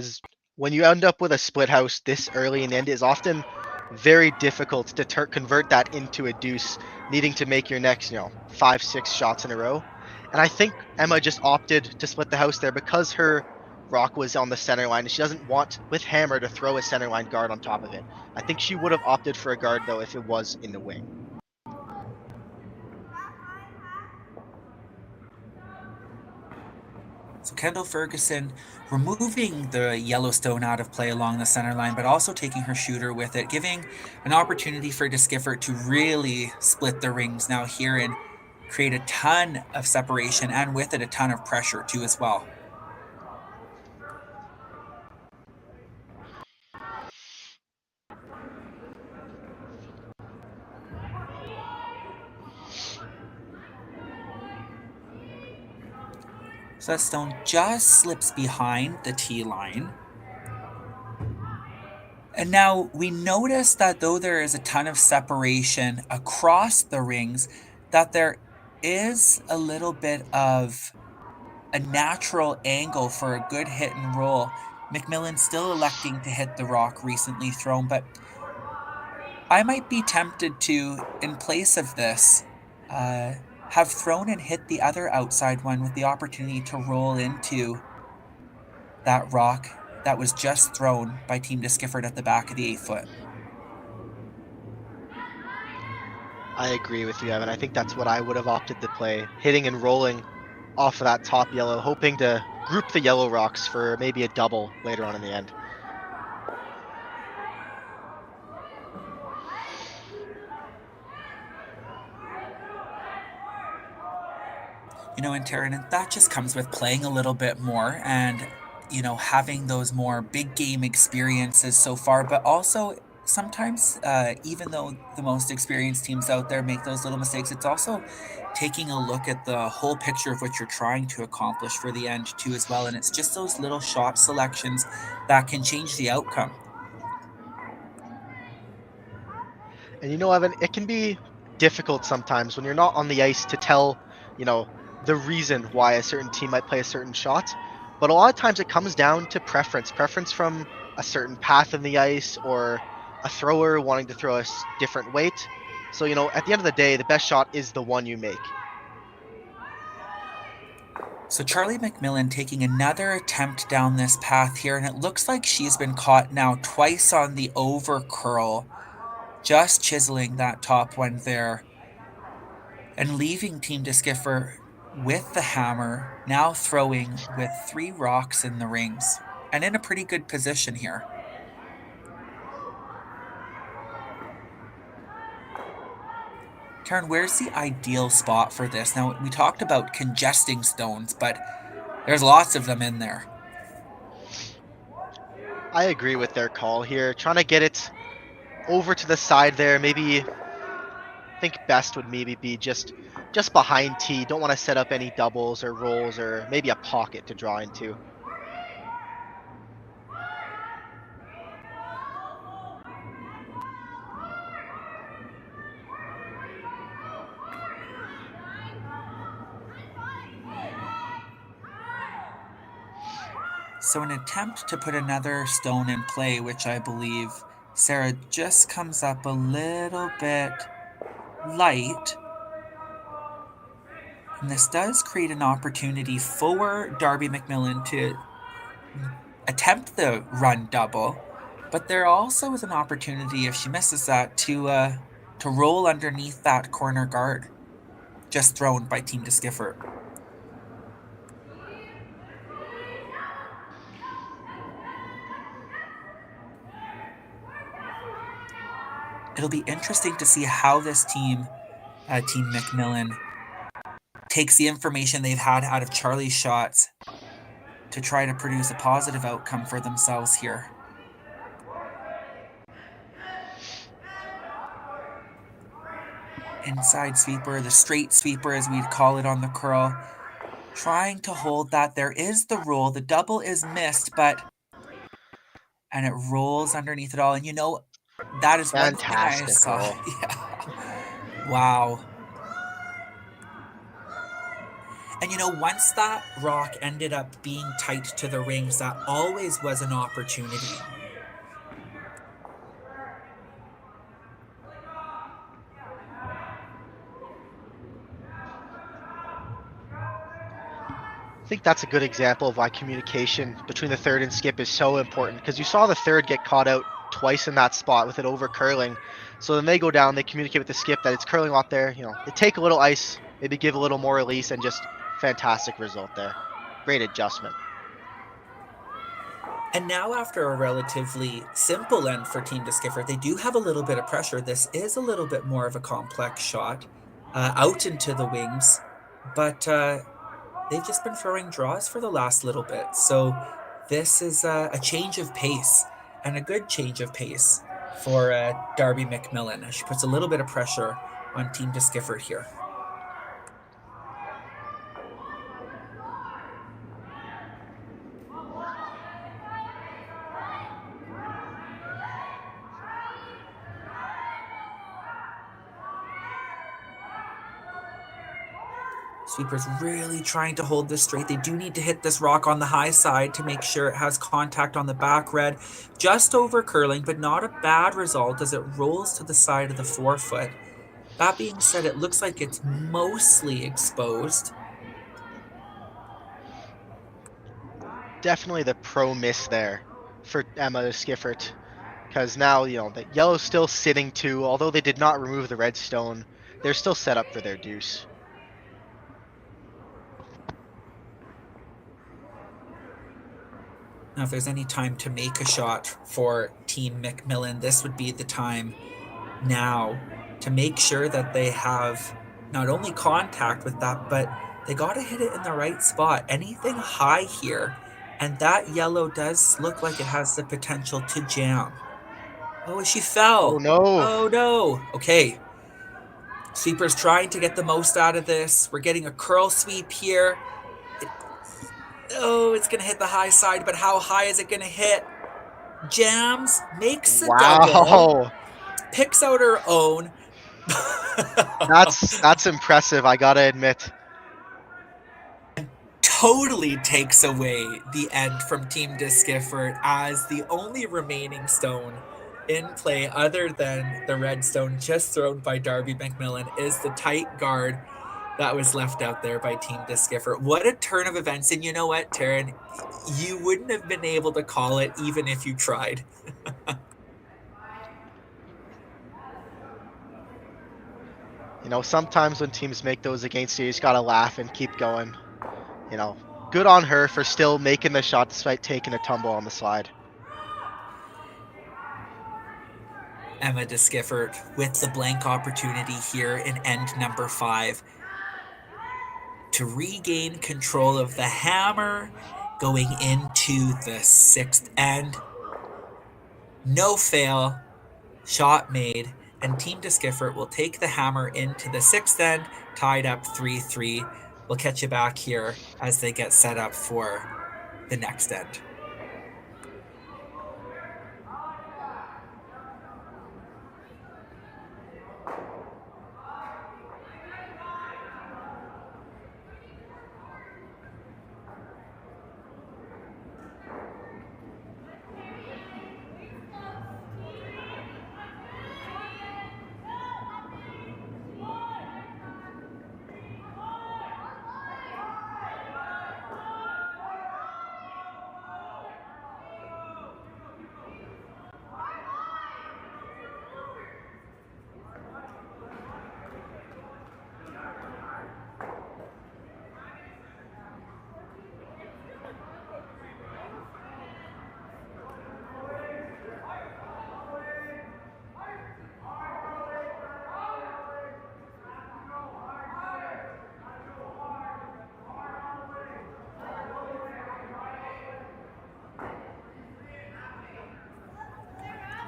When you end up with a split house this early in the end, is often very difficult to convert that into a deuce, needing to make your next, 5-6 shots in a row. And I think Emma just opted to split the house there because her rock was on the center line, and she doesn't want, with hammer, to throw a center line guard on top of it. I think she would have opted for a guard, though, if it was in the wing. So Kendall Ferguson removing the Yellowstone out of play along the center line, but also taking her shooter with it, giving an opportunity for Disgiffert to really split the rings now here and create a ton of separation, and with it a ton of pressure too as well. So that stone just slips behind the tee line. And now we notice that though there is a ton of separation across the rings, that there is a little bit of a natural angle for a good hit and roll. McMillan still electing to hit the rock recently thrown, but I might be tempted to, in place of this, have thrown and hit the other outside one with the opportunity to roll into that rock that was just thrown by Team Disgiffert at the back of the 8-foot. I agree with you, Evan. I think that's what I would have opted to play, hitting and rolling off of that top yellow, hoping to group the yellow rocks for maybe a double later on in the end. You know, and Taryn, and that just comes with playing a little bit more and, you know, having those more big game experiences so far, but also sometimes, even though the most experienced teams out there make those little mistakes, it's also taking a look at the whole picture of what you're trying to accomplish for the end too as well. And it's just those little shot selections that can change the outcome. And you know, Evan, it can be difficult sometimes when you're not on the ice to tell, the reason why a certain team might play a certain shot. But a lot of times it comes down to preference from a certain path in the ice or a thrower wanting to throw a different weight. So, at the end of the day, the best shot is the one you make. So Charlie McMillan taking another attempt down this path here, and it looks like she's been caught now twice on the over curl, just chiseling that top one there, and leaving Team Disgiffert with the hammer, now throwing with 3 rocks in the rings, and in a pretty good position here. Taryn, where's the ideal spot for this? Now, we talked about congesting stones, but there's lots of them in there. I agree with their call here. Trying to get it over to the side there. Maybe think best would maybe be just behind tee. Don't want to set up any doubles or rolls or maybe a pocket to draw into. So an attempt to put another stone in play, which I believe Sarah just comes up a little bit light. And this does create an opportunity for Darby McMillan to attempt the run double. But there also is an opportunity, if she misses that, to roll underneath that corner guard, just thrown by Team Disgiffert. It'll be interesting to see how this team, Team McMillan, takes the information they've had out of Charlie's shots to try to produce a positive outcome for themselves here. Inside sweeper, the straight sweeper as we'd call it on the curl. Trying to hold that. There is the roll. The double is missed, and it rolls underneath it all. And that is one thing I Fantastic saw. roll. Yeah. Wow. And once that rock ended up being tight to the rings, that always was an opportunity. think that's a good example of why communication between the third and skip is so important, because you saw the third get caught out twice in that spot with it over curling. So then they go down, they communicate with the skip that it's curling off there. They take a little ice, maybe give a little more release, and just fantastic result there. Great adjustment. And now after a relatively simple end for Team Disgiffert, they do have a little bit of pressure. This is a little bit more of a complex shot out into the wings, but they've just been throwing draws for the last little bit. So this is a change of pace, and a good change of pace for Darby McMillan. She puts a little bit of pressure on Team Disgiffert here. Sweeper's really trying to hold this straight. They do need to hit this rock on the high side to make sure it has contact on the back red. Just over curling, but not a bad result as it rolls to the side of the forefoot. That being said, it looks like it's mostly exposed. Definitely the pro miss there for Emma Skiffert, because now, the yellow's still sitting too. Although they did not remove the red stone, they're still set up for their deuce. Now, if there's any time to make a shot for Team McMillan, this would be the time now to make sure that they have not only contact with that, but they got to hit it in the right spot. Anything high here, and that yellow does look like it has the potential to jam. Oh, she fell. Oh no. Oh no. Okay. Sweeper's trying to get the most out of this. We're getting a curl sweep here. It's going to hit the high side, but how high is it going to hit? Jams, makes a double, picks out her own. That's impressive, I gotta admit. Totally takes away the end from Team Disgiffert as the only remaining stone in play other than the red stone just thrown by Darby McMillan is the tight guard that was left out there by Team Disgiffert. What a turn of events. And you know what, Taryn? You wouldn't have been able to call it even if you tried. Sometimes when teams make those against you, you just gotta laugh and keep going. Good on her for still making the shot despite taking a tumble on the slide. Emma Disgiffert with the blank opportunity here in end number 5 to regain control of the hammer going into the 6th end. No fail, shot made, and Team Disgiffert will take the hammer into the 6th end, tied up 3-3. We'll catch you back here as they get set up for the next end.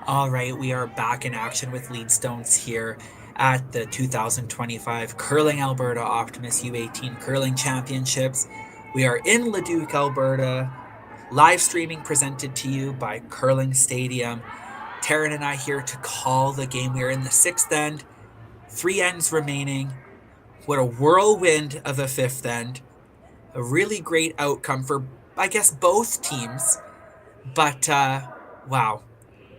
All right, we are back in action with Leadstones here at the 2025 Curling Alberta Optimist U18 Curling Championships. We are in Leduc, Alberta, live streaming presented to you by Curling Stadium. Taryn and I here to call the game. We are in the 6th end, 3 ends remaining. What a whirlwind of a 5th end. A really great outcome for, I guess, both teams. But, wow.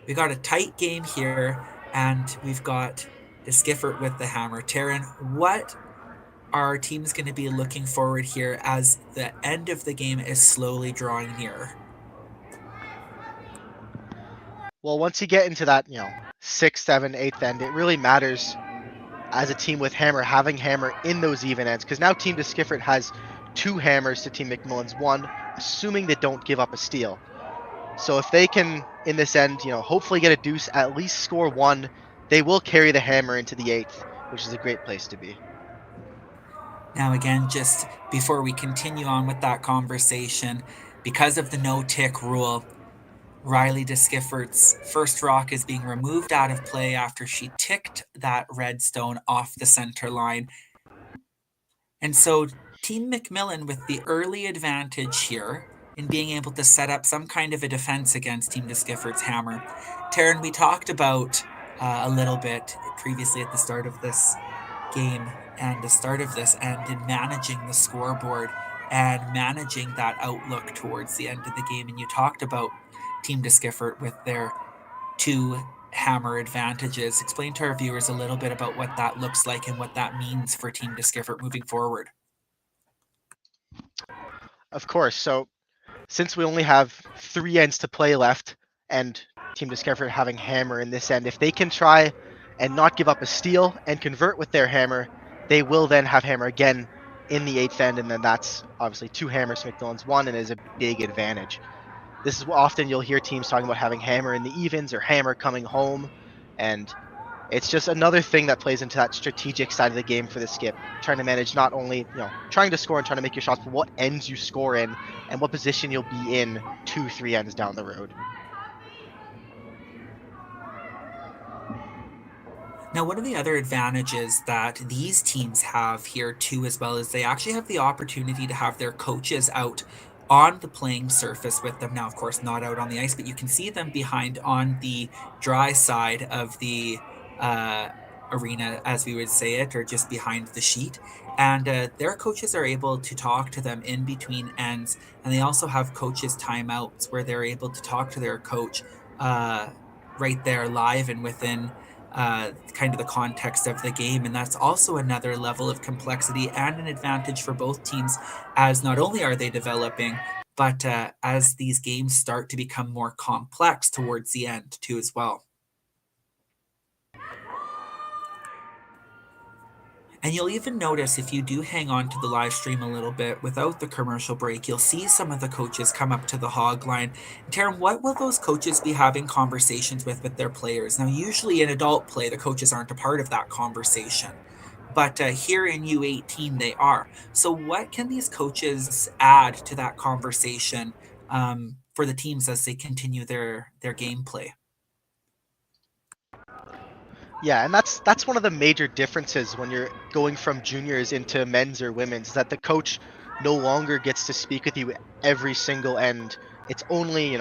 We got a tight game here, and we've got Disgiffert with the hammer. Taryn, what our team's going to be looking forward here as the end of the game is slowly drawing near? Well, once you get into that, 6th, 7th, 8th end, it really matters as a team with hammer, having hammer in those even ends, because now Team DeSkiffert has 2 hammers to Team McMillan's 1, assuming they don't give up a steal. So if they can, in this end, hopefully get a deuce, at least score 1, they will carry the hammer into the 8th, which is a great place to be. Now, again, just before we continue on with that conversation, because of the no-tick rule, Riley DeSkiffert's first rock is being removed out of play after she ticked that red stone off the center line. And so Team McMillan with the early advantage here in being able to set up some kind of a defense against Team DeSkiffert's hammer. Taryn, we talked about a little bit previously at the start of this game and the start of this end in managing the scoreboard and managing that outlook towards the end of the game. And you talked about Team DeSkiffert with their 2 hammer advantages. Explain to our viewers a little bit about what that looks like and what that means for Team DeSkiffert moving forward. Of course. So since we only have 3 ends to play left, and Team DeSkiffert having hammer in this end, if they can try and not give up a steal and convert with their hammer, they will then have hammer again in the 8th end, and then that's obviously 2 hammers to McMillan's 1 and is a big advantage. This is often you'll hear teams talking about having hammer in the evens or hammer coming home, and it's just another thing that plays into that strategic side of the game for the skip, trying to manage not only, trying to score and trying to make your shots, but what ends you score in and what position you'll be in 2-3 ends down the road. Now, one of the other advantages that these teams have here too, as well, is they actually have the opportunity to have their coaches out on the playing surface with them. Now, of course, not out on the ice, but you can see them behind on the dry side of the arena, as we would say it, or just behind the sheet. And their coaches are able to talk to them in between ends. And they also have coaches' timeouts where they're able to talk to their coach right there live and within kind of the context of the game. And that's also another level of complexity and an advantage for both teams, as not only are they developing, but as these games start to become more complex towards the end too as well. And you'll even notice if you do hang on to the live stream a little bit without the commercial break, you'll see some of the coaches come up to the hog line. Taryn, what will those coaches be having conversations with their players? Now, usually in adult play, the coaches aren't a part of that conversation. But here in U18, they are. So what can these coaches add to that conversation for the teams as they continue their gameplay? Yeah, and that's one of the major differences when you're going from juniors into men's or women's, is that the coach no longer gets to speak with you every single end. It's only,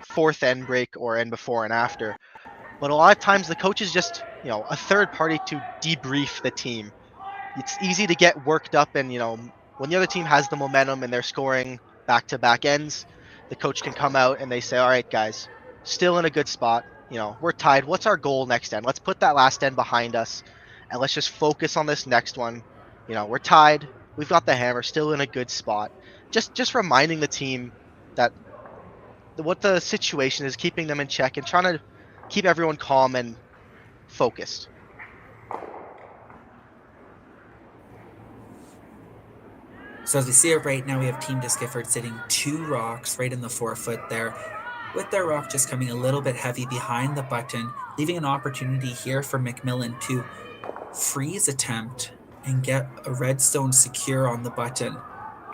4th end break or end before and after. But a lot of times the coach is just, a third party to debrief the team. It's easy to get worked up and, when the other team has the momentum and they're scoring back-to-back ends, the coach can come out and they say, all right, guys, still in a good spot. We're tied. What's our goal next end? Let's put that last end behind us and let's just focus on this next one. We're tied. We've got the hammer, still in a good spot. Just reminding the team that what the situation is, keeping them in check and trying to keep everyone calm and focused. So as we see it right now, we have Team DeSkiffert sitting 2 rocks right in the forefoot there, with their rock just coming a little bit heavy behind the button, leaving an opportunity here for McMillan to freeze attempt and get a redstone secure on the button.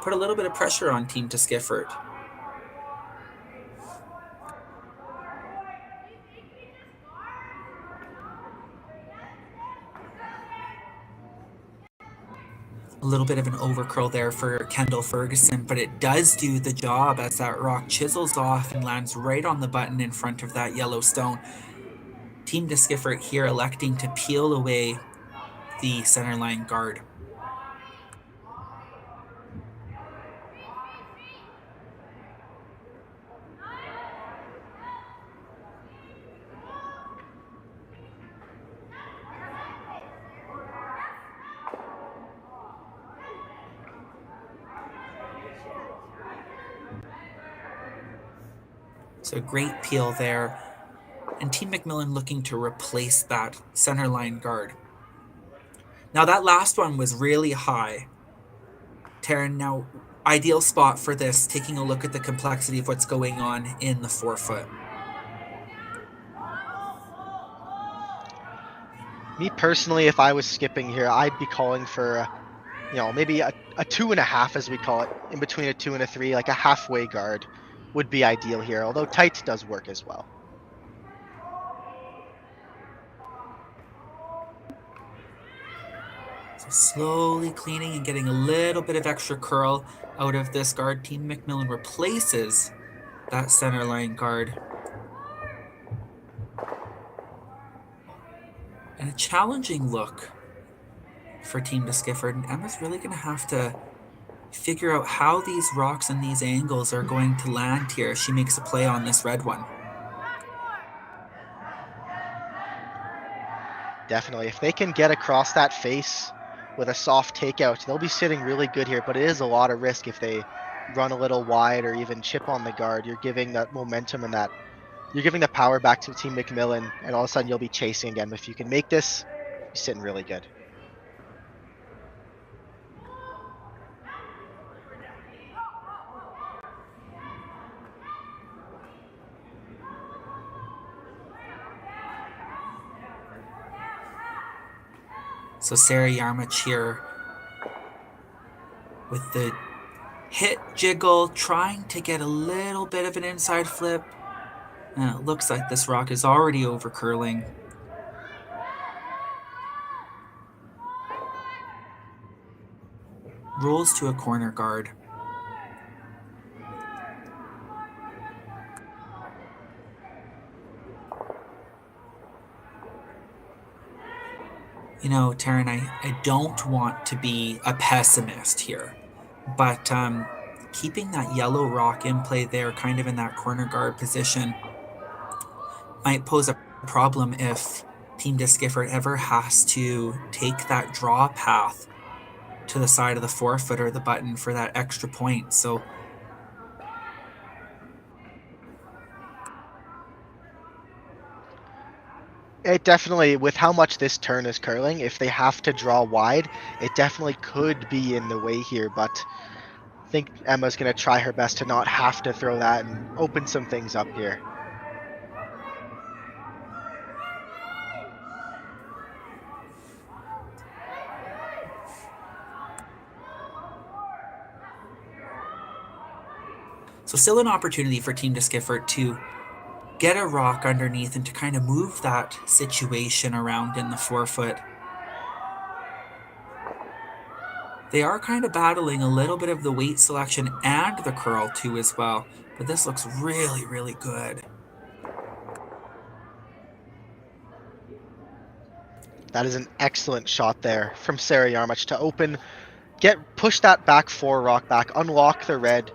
Put a little bit of pressure on Team DeSkiffert. A little bit of an overcurl there for Kendall Ferguson, but it does do the job as that rock chisels off and lands right on the button in front of that yellow stone. Team DeSkiffert here electing to peel away the centerline guard. So great peel there. And Team McMillan looking to replace that center line guard. Now that last one was really high. Taryn, now ideal spot for this, taking a look at the complexity of what's going on in the forefoot. Me personally, if I was skipping here, I'd be calling for, maybe a 2.5, as we call it, in between a 2 and a 3, like a halfway guard would be ideal here, although tight does work as well. So slowly cleaning and getting a little bit of extra curl out of this guard. Team McMillan replaces that center line guard. And a challenging look for Team Skifford. And Emma's really going to have to figure out how these rocks and these angles are going to land here. She makes a play on this red one. Definitely. If they can get across that face with a soft takeout, they'll be sitting really good here, but it is a lot of risk if they run a little wide or even chip on the guard. You're giving that momentum and you're giving the power back to Team McMillan, and all of a sudden you'll be chasing again. If you can make this, you're sitting really good. So Sarah Yarmich here with the hit jiggle, trying to get a little bit of an inside flip. And it looks like this rock is already over curling. Rolls to a corner guard. You know, Taryn, I don't want to be a pessimist here, but keeping that yellow rock in play there, kind of in that corner guard position, might pose a problem if Team Skifford ever has to take that draw path to the side of the forefoot or the button for that extra point. So it definitely, with how much this turn is curling, if they have to draw wide, it definitely could be in the way here, but I think Emma's going to try her best to not have to throw that and open some things up here. So still an opportunity for Team Skifford to get a rock underneath and to kind of move that situation around in the forefoot. They are kind of battling a little bit of the weight selection and the curl too as well, but this looks really, really good. That is an excellent shot there from Sarah Yarmich to push that back 4 rock back, unlock the red,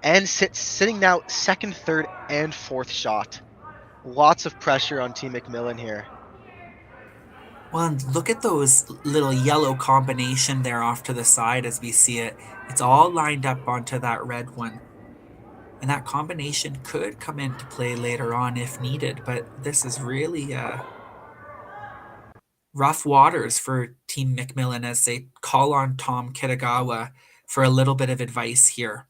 and sitting now second, third, and fourth shot. Lots of pressure on Team McMillan here. Well, and look at those little yellow combination there off to the side as we see it. It's all lined up onto that red one. And that combination could come into play later on if needed, but this is really rough waters for Team McMillan as they call on Tom Kitagawa for a little bit of advice here.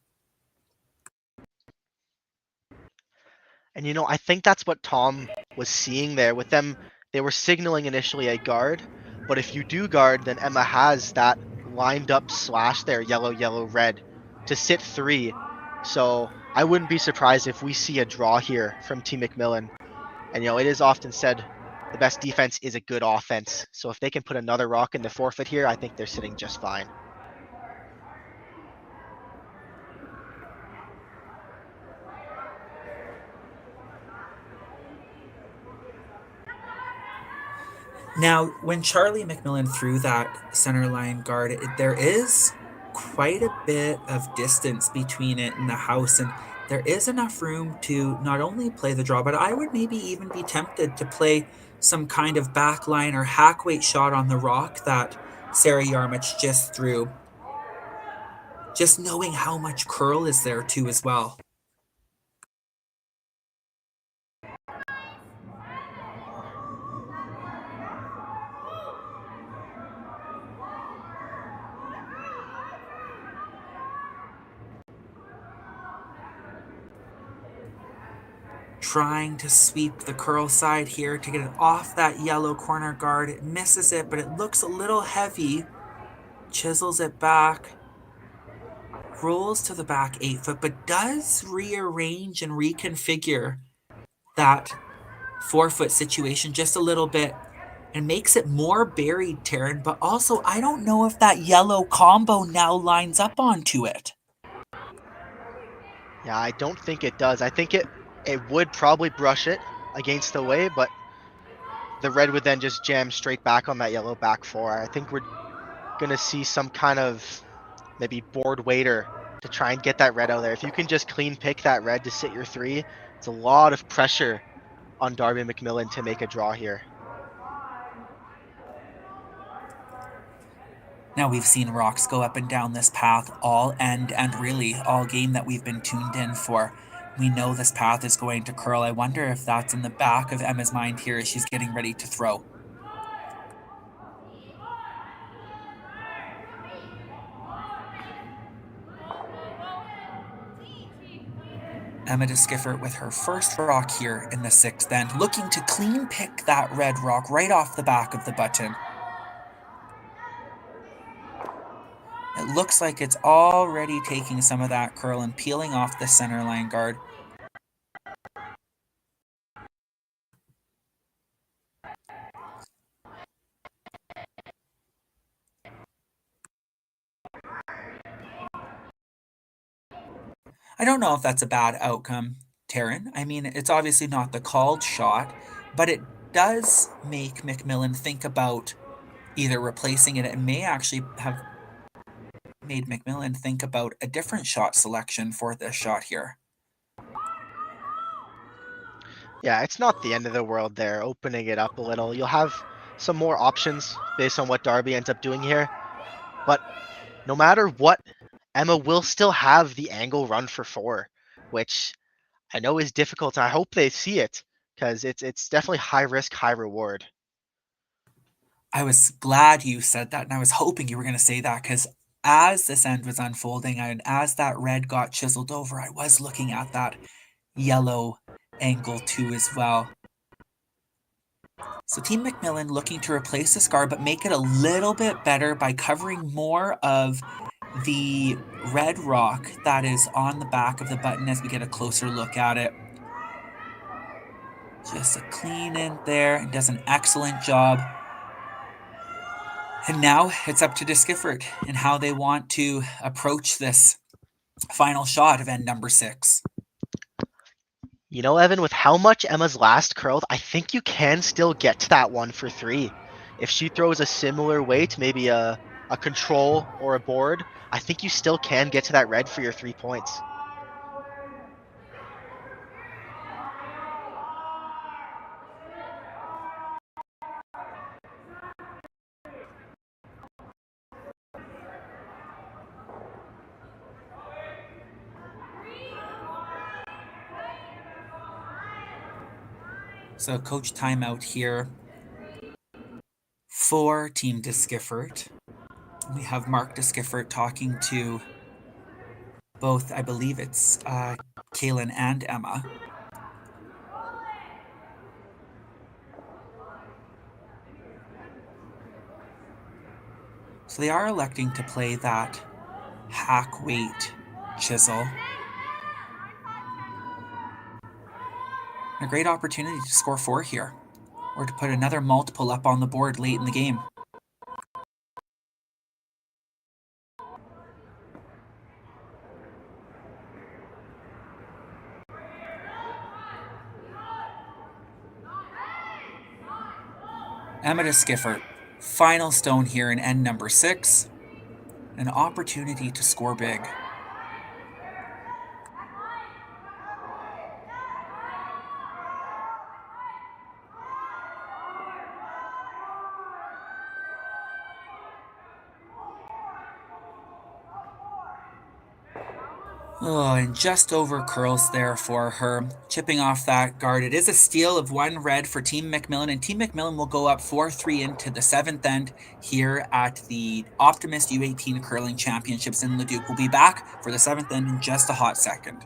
And I think that's what Tom was seeing there with them. They were signaling initially a guard, but if you do guard, then Emma has that lined up slash there, yellow, yellow, red, to sit 3. So I wouldn't be surprised if we see a draw here from Team McMillan. And it is often said the best defense is a good offense. So if they can put another rock in the forefoot here, I think they're sitting just fine. Now, when Charlie McMillan threw that center line guard, there is quite a bit of distance between it and the house, and there is enough room to not only play the draw, but I would maybe even be tempted to play some kind of backline or hack weight shot on the rock that Sarah Yarmich just threw. Just knowing how much curl is there too as well. trying to sweep the curl side here to get it off that yellow corner guard. It misses it, but it looks a little heavy. Chisels it back. Rolls to the back 8 foot, but does rearrange and reconfigure that 4 foot situation just a little bit and makes it more buried, Taryn, but also I don't know if that yellow combo now lines up onto it. Yeah, I don't think it does. I think it would probably brush it against the way, but the red would then just jam straight back on that yellow back 4. I think we're going to see some kind of maybe board waiter to try and get that red out there. If you can just clean pick that red to sit your 3, it's a lot of pressure on Darby McMillan to make a draw here. Now we've seen rocks go up and down this path all end and really all game that we've been tuned in for. We know this path is going to curl. I wonder if that's in the back of Emma's mind here as she's getting ready to throw. Emma DeSkiffert with her first rock here in the 6th end, looking to clean pick that red rock right off the back of the button. It looks like it's already taking some of that curl and peeling off the center line guard. I don't know if that's a bad outcome, Taryn. I mean, it's obviously not the called shot, but it does make McMillan think about either replacing it. It may actually have made McMillan think about a different shot selection for this shot here. Yeah, it's not the end of the world there, opening it up a little. You'll have some more options based on what Darby ends up doing here. But no matter what, Emma will still have the angle run for 4, which I know is difficult. I hope they see it because it's definitely high risk, high reward. I was glad you said that, and I was hoping you were going to say that because as this end was unfolding and as that red got chiseled over, I was looking at that yellow angle too as well. So Team McMillan looking to replace the scar, but make it a little bit better by covering more of the red rock that is on the back of the button as we get a closer look at it. Just a clean in there and does an excellent job. And now it's up to DeSkiffert and how they want to approach this final shot of end number 6. You know, Evan, with how much Emma's last curled, I think you can still get to that 1 for 3. If she throws a similar weight, maybe a control or a board, I think you still can get to that red for your 3 points. So coach timeout here for Team DeSkiffert. We have Mark DeSkiffert talking to both, I believe it's Kaylin and Emma. So they are electing to play that hack weight chisel. A great opportunity to score 4 here, or to put another multiple up on the board late in the game. Emma DeSkiffert, final stone here in end number 6. An opportunity to score big. Oh, and just over curls there for her, chipping off that guard. It is a steal of 1 red for Team McMillan, and Team McMillan will go up 4-3 into the 7th end here at the Optimist U18 Curling Championships in Leduc. We'll be back for the 7th end in just a hot second.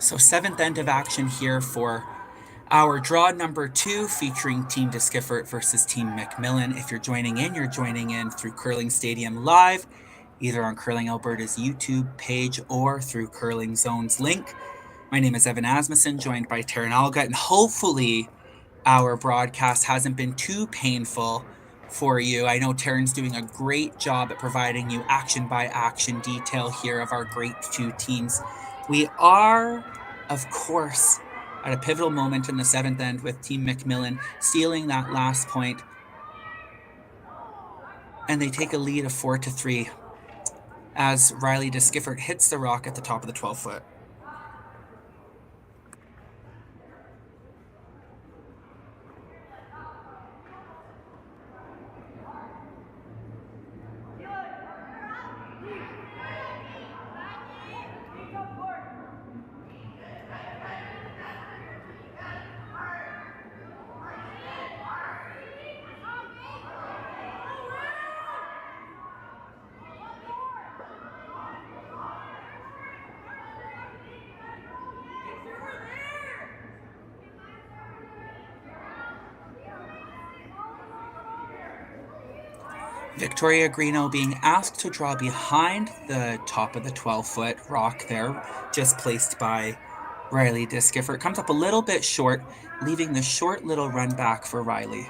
So 7th end of action here for our draw number 2 featuring Team Diskiffert versus Team McMillan. If you're joining in through Curling Stadium Live, either on Curling Alberta's YouTube page or through Curling Zone's link. My name is Evan Asmussen, joined by Taryn Alga, and hopefully our broadcast hasn't been too painful for you. I know Taryn's doing a great job at providing you action by action detail here of our great 2 teams. We are, of course, at a pivotal moment in the 7th end with Team McMillan stealing that last point, and they take a lead of 4-3 as Riley Diskiffert hits the rock at the top of the 12-foot. Victoria Greeno being asked to draw behind the top of the 12-foot rock there, just placed by Riley Diskiffert. Comes up a little bit short, leaving the short little run back for Riley.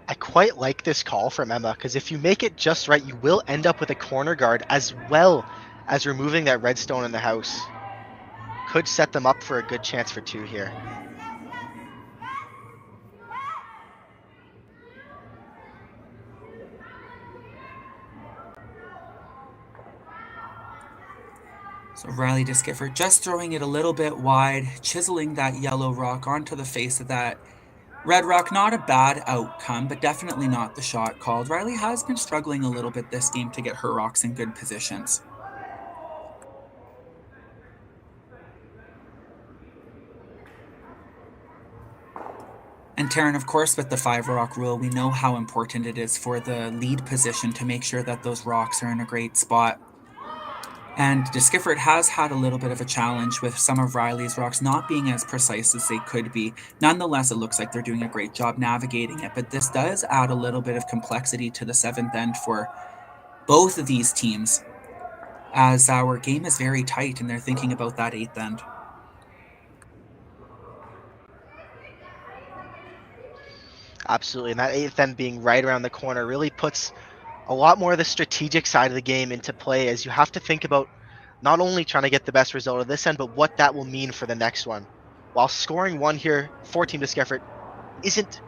I quite like this call from Emma, because if you make it just right, you will end up with a corner guard as well as removing that red stone in the house. Could set them up for a good chance for 2 here. So Riley Diskiffert just throwing it a little bit wide, chiseling that yellow rock onto the face of that red rock. Not a bad outcome, but definitely not the shot called. Riley has been struggling a little bit this game to get her rocks in good positions. And Taryn, of course, with the 5-rock rule, we know how important it is for the lead position to make sure that those rocks are in a great spot. And Diskiffert has had a little bit of a challenge with some of Riley's rocks not being as precise as they could be. Nonetheless, it looks like they're doing a great job navigating it, but this does add a little bit of complexity to the 7th end for both of these teams, as our game is very tight and they're thinking about that 8th end. Absolutely, and that 8th end being right around the corner really puts a lot more of the strategic side of the game into play, as you have to think about not only trying to get the best result of this end, but what that will mean for the next one. While scoring 1 here for Team Diskiffert isn't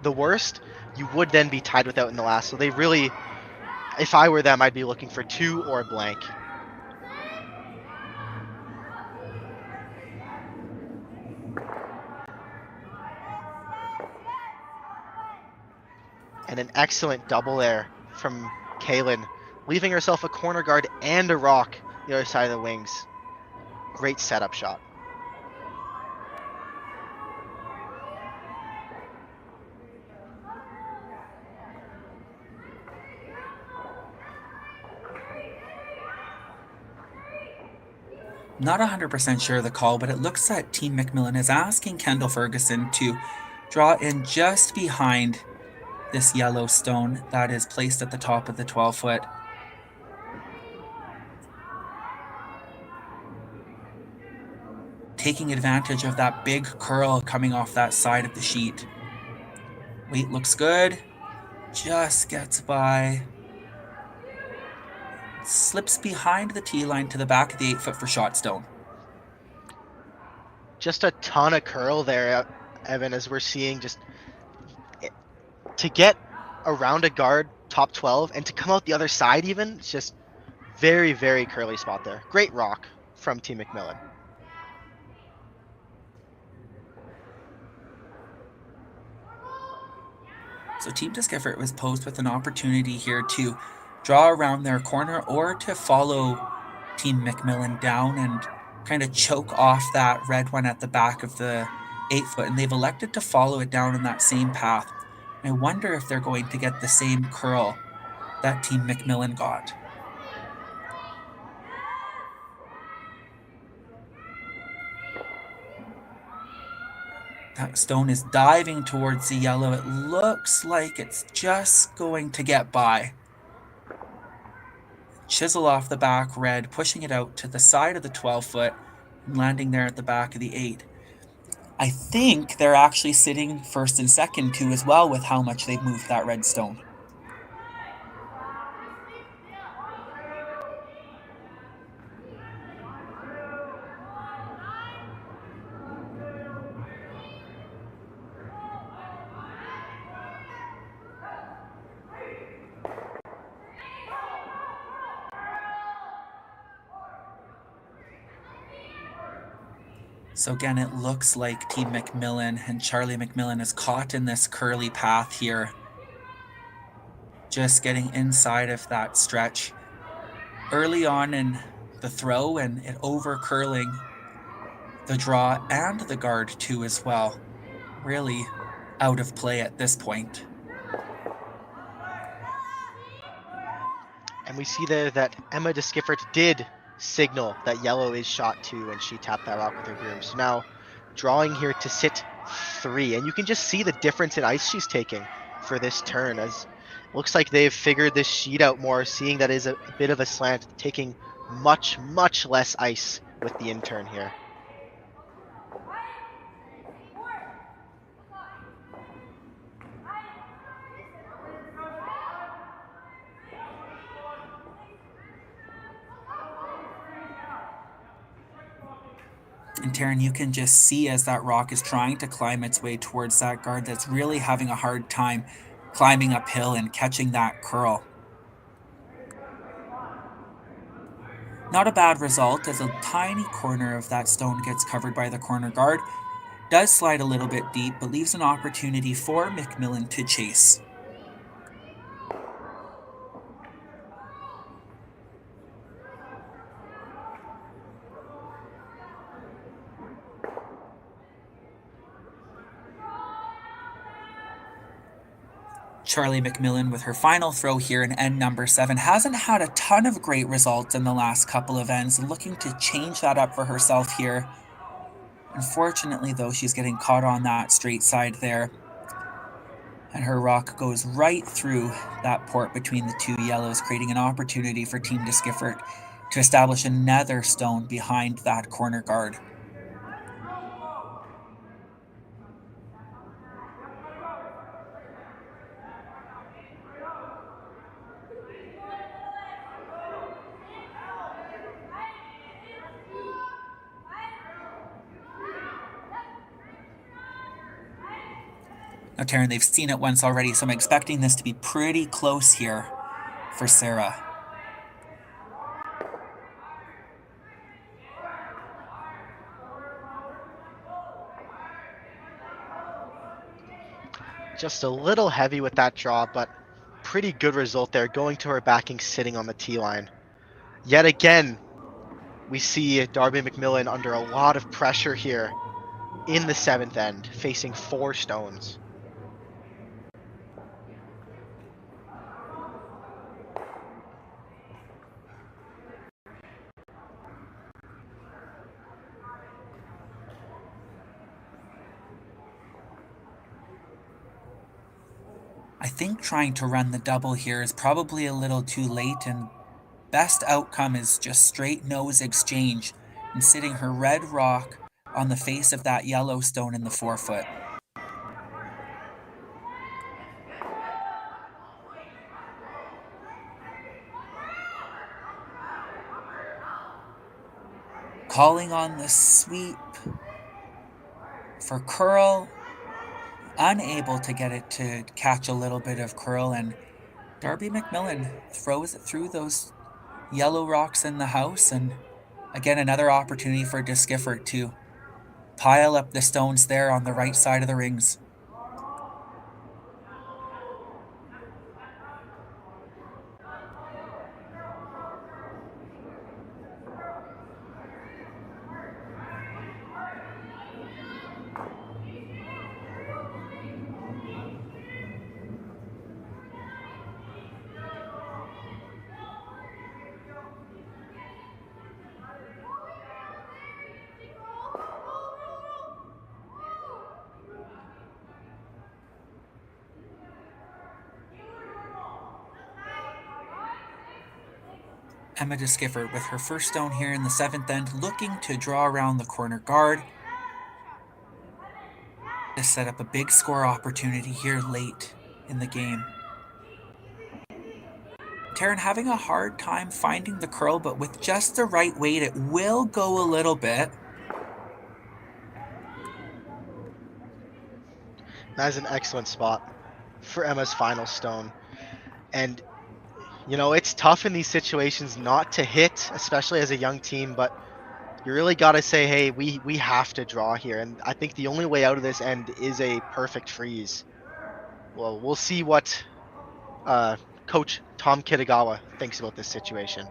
the worst, you would then be tied without in the last. So they really, if I were them, I'd be looking for 2 or a blank. And an excellent double there from Kaylin, leaving herself a corner guard and a rock the other side of the wings. Great setup shot. Not 100% sure of the call, but it looks that Team McMillan is asking Kendall Ferguson to draw in just behind this yellow stone that is placed at the top of the 12-foot. Taking advantage of that big curl coming off that side of the sheet. Weight looks good. Just gets by. Slips behind the tee line to the back of the 8-foot for shot stone. Just a ton of curl there, Evan, as we're seeing. Just to get around a guard top 12 and to come out the other side even, it's just very, very curly spot there. Great rock from Team McMillan. So Team Diskiffert was posed with an opportunity here to draw around their corner or to follow Team McMillan down and kind of choke off that red one at the back of the 8-foot, and they've elected to follow it down in that same path. I wonder if they're going to get the same curl that Team McMillan got. That stone is diving towards the yellow. It looks like it's just going to get by. Chisel off the back red, pushing it out to the side of the 12-foot and landing there at the back of the 8. I think they're actually sitting first and second too as well with how much they've moved that red stone. So again, it looks like Team McMillan and Charlie McMillan is caught in this curly path here. Just getting inside of that stretch early on in the throw, and it over curling the draw and the guard too as well. Really out of play at this point. And we see there that Emma de Skiffert did signal that yellow is shot 2 when she tapped that rock with her broom. So now drawing here to sit 3. And you can just see the difference in ice she's taking for this turn, as it looks like they've figured this sheet out more, seeing that is a bit of a slant, taking much, much less ice with the in-turn here. And Taryn, you can just see as that rock is trying to climb its way towards that guard that's really having a hard time climbing uphill and catching that curl. Not a bad result, as a tiny corner of that stone gets covered by the corner guard. Does slide a little bit deep, but leaves an opportunity for McMillan to chase. Charlie McMillan with her final throw here in end number 7. Hasn't had a ton of great results in the last couple of ends, looking to change that up for herself here. Unfortunately, though, she's getting caught on that straight side there. And her rock goes right through that port between the two yellows, creating an opportunity for Team de Skiffert to establish another stone behind that corner guard. Now, Taryn, they've seen it once already, so I'm expecting this to be pretty close here for Sarah. Just a little heavy with that draw, but pretty good result there, going to her backing, sitting on the tee line. Yet again, we see Darby McMillan under a lot of pressure here in the 7th end, facing 4 stones. I think trying to run the double here is probably a little too late, and best outcome is just straight nose exchange and sitting her red rock on the face of that yellow stone in the 4-foot. Calling on the sweep for curl, unable to get it to catch a little bit of curl, and Darby McMillan throws it through those yellow rocks in the house, and again another opportunity for de Skiffert to pile up the stones there on the right side of the rings. Emma DeSkiffert with her first stone here in the 7th end, looking to draw around the corner guard to set up a big score opportunity here late in the game. Taryn having a hard time finding the curl, but with just the right weight, it will go a little bit. That is an excellent spot for Emma's final stone. And, you know, it's tough in these situations not to hit, especially as a young team, but you really got to say, hey, we have to draw here. And I think the only way out of this end is a perfect freeze. Well, we'll see what Coach Tom Kitagawa thinks about this situation.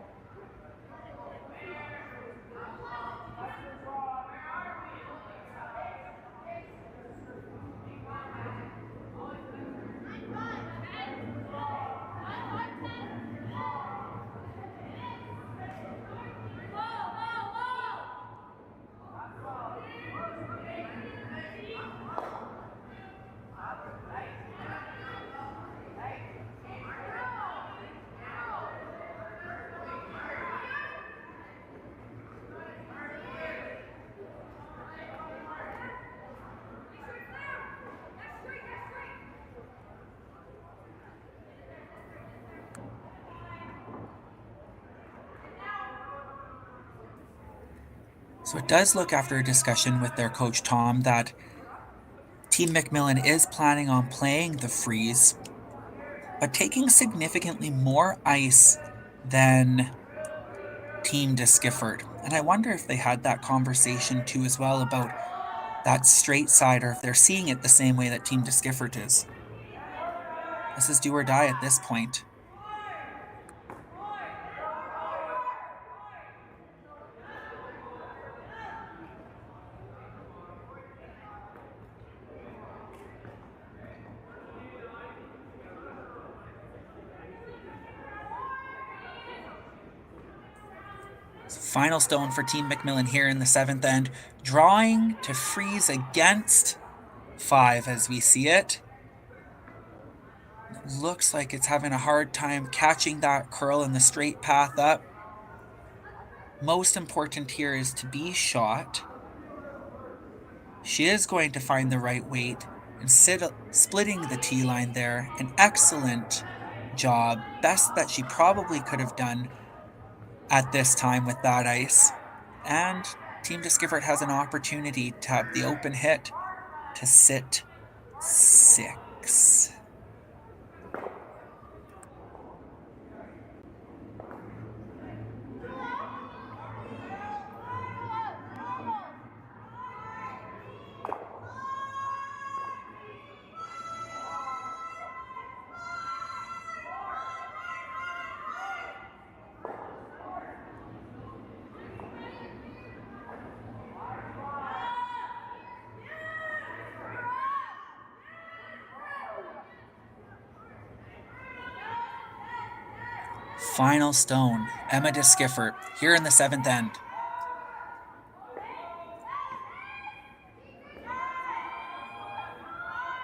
So it does look, after a discussion with their coach Tom, that Team McMillan is planning on playing the freeze, but taking significantly more ice than Team DeSkiffert. And I wonder if they had that conversation too as well about that straight side, or if they're seeing it the same way that Team DeSkiffert is. This is do or die at this point. Final stone for Team McMillan here in the 7th end, drawing to freeze against 5 as we see it. It looks like it's having a hard time catching that curl in the straight path up. Most important here is to be shot. She is going to find the right weight and splitting the tee line there. An excellent job, best that she probably could have done at this time with that ice. And Team DeSkiffert has an opportunity to have the open hit to sit 6. Final stone, Emma DeSkiffert here in the 7th end.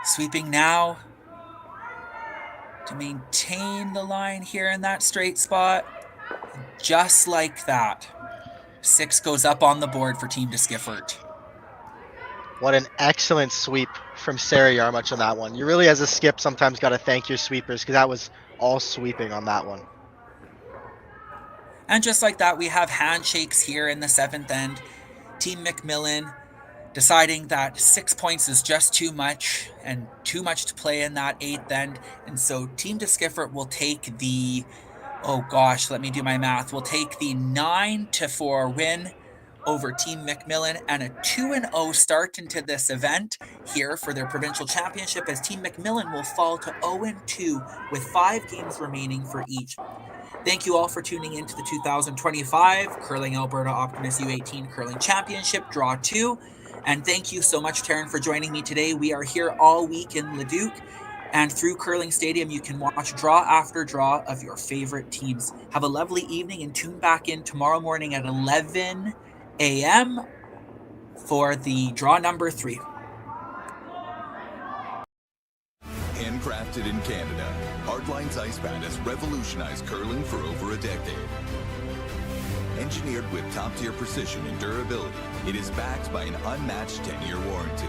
Sweeping now to maintain the line here in that straight spot. Just like that, 6 goes up on the board for Team DeSkiffert. What an excellent sweep from Sarah Yarmuch on that one. You really, as a skip, sometimes got to thank your sweepers, because that was all sweeping on that one. And just like that, we have handshakes here in the 7th end. Team McMillan deciding that 6 points is just too much and too much to play in that 8th end. And so Team DeSkiffert will take the, oh gosh, let me do my math. We'll take the 9-4 win over Team McMillan and a 2-0 start into this event here for their provincial championship, as Team McMillan will fall to 0-2 with 5 games remaining for each. Thank you all for tuning in to the 2025 Curling Alberta Optimist U18 Curling Championship Draw 2. And thank you so much, Taryn, for joining me today. We are here all week in Leduc, and through Curling Stadium, you can watch draw after draw of your favorite teams. Have a lovely evening and tune back in tomorrow morning at 11 a.m. for the draw number 3. In Handcrafted in Canada, Hardline's ice pad has revolutionized curling for over a decade. Engineered with top-tier precision and durability, it is backed by an unmatched 10-year warranty.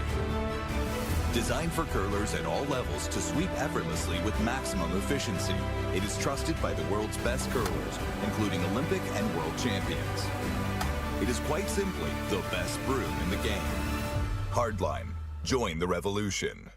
Designed for curlers at all levels to sweep effortlessly with maximum efficiency, it is trusted by the world's best curlers, including Olympic and world champions. It is quite simply the best broom in the game. Hardline. Join the revolution.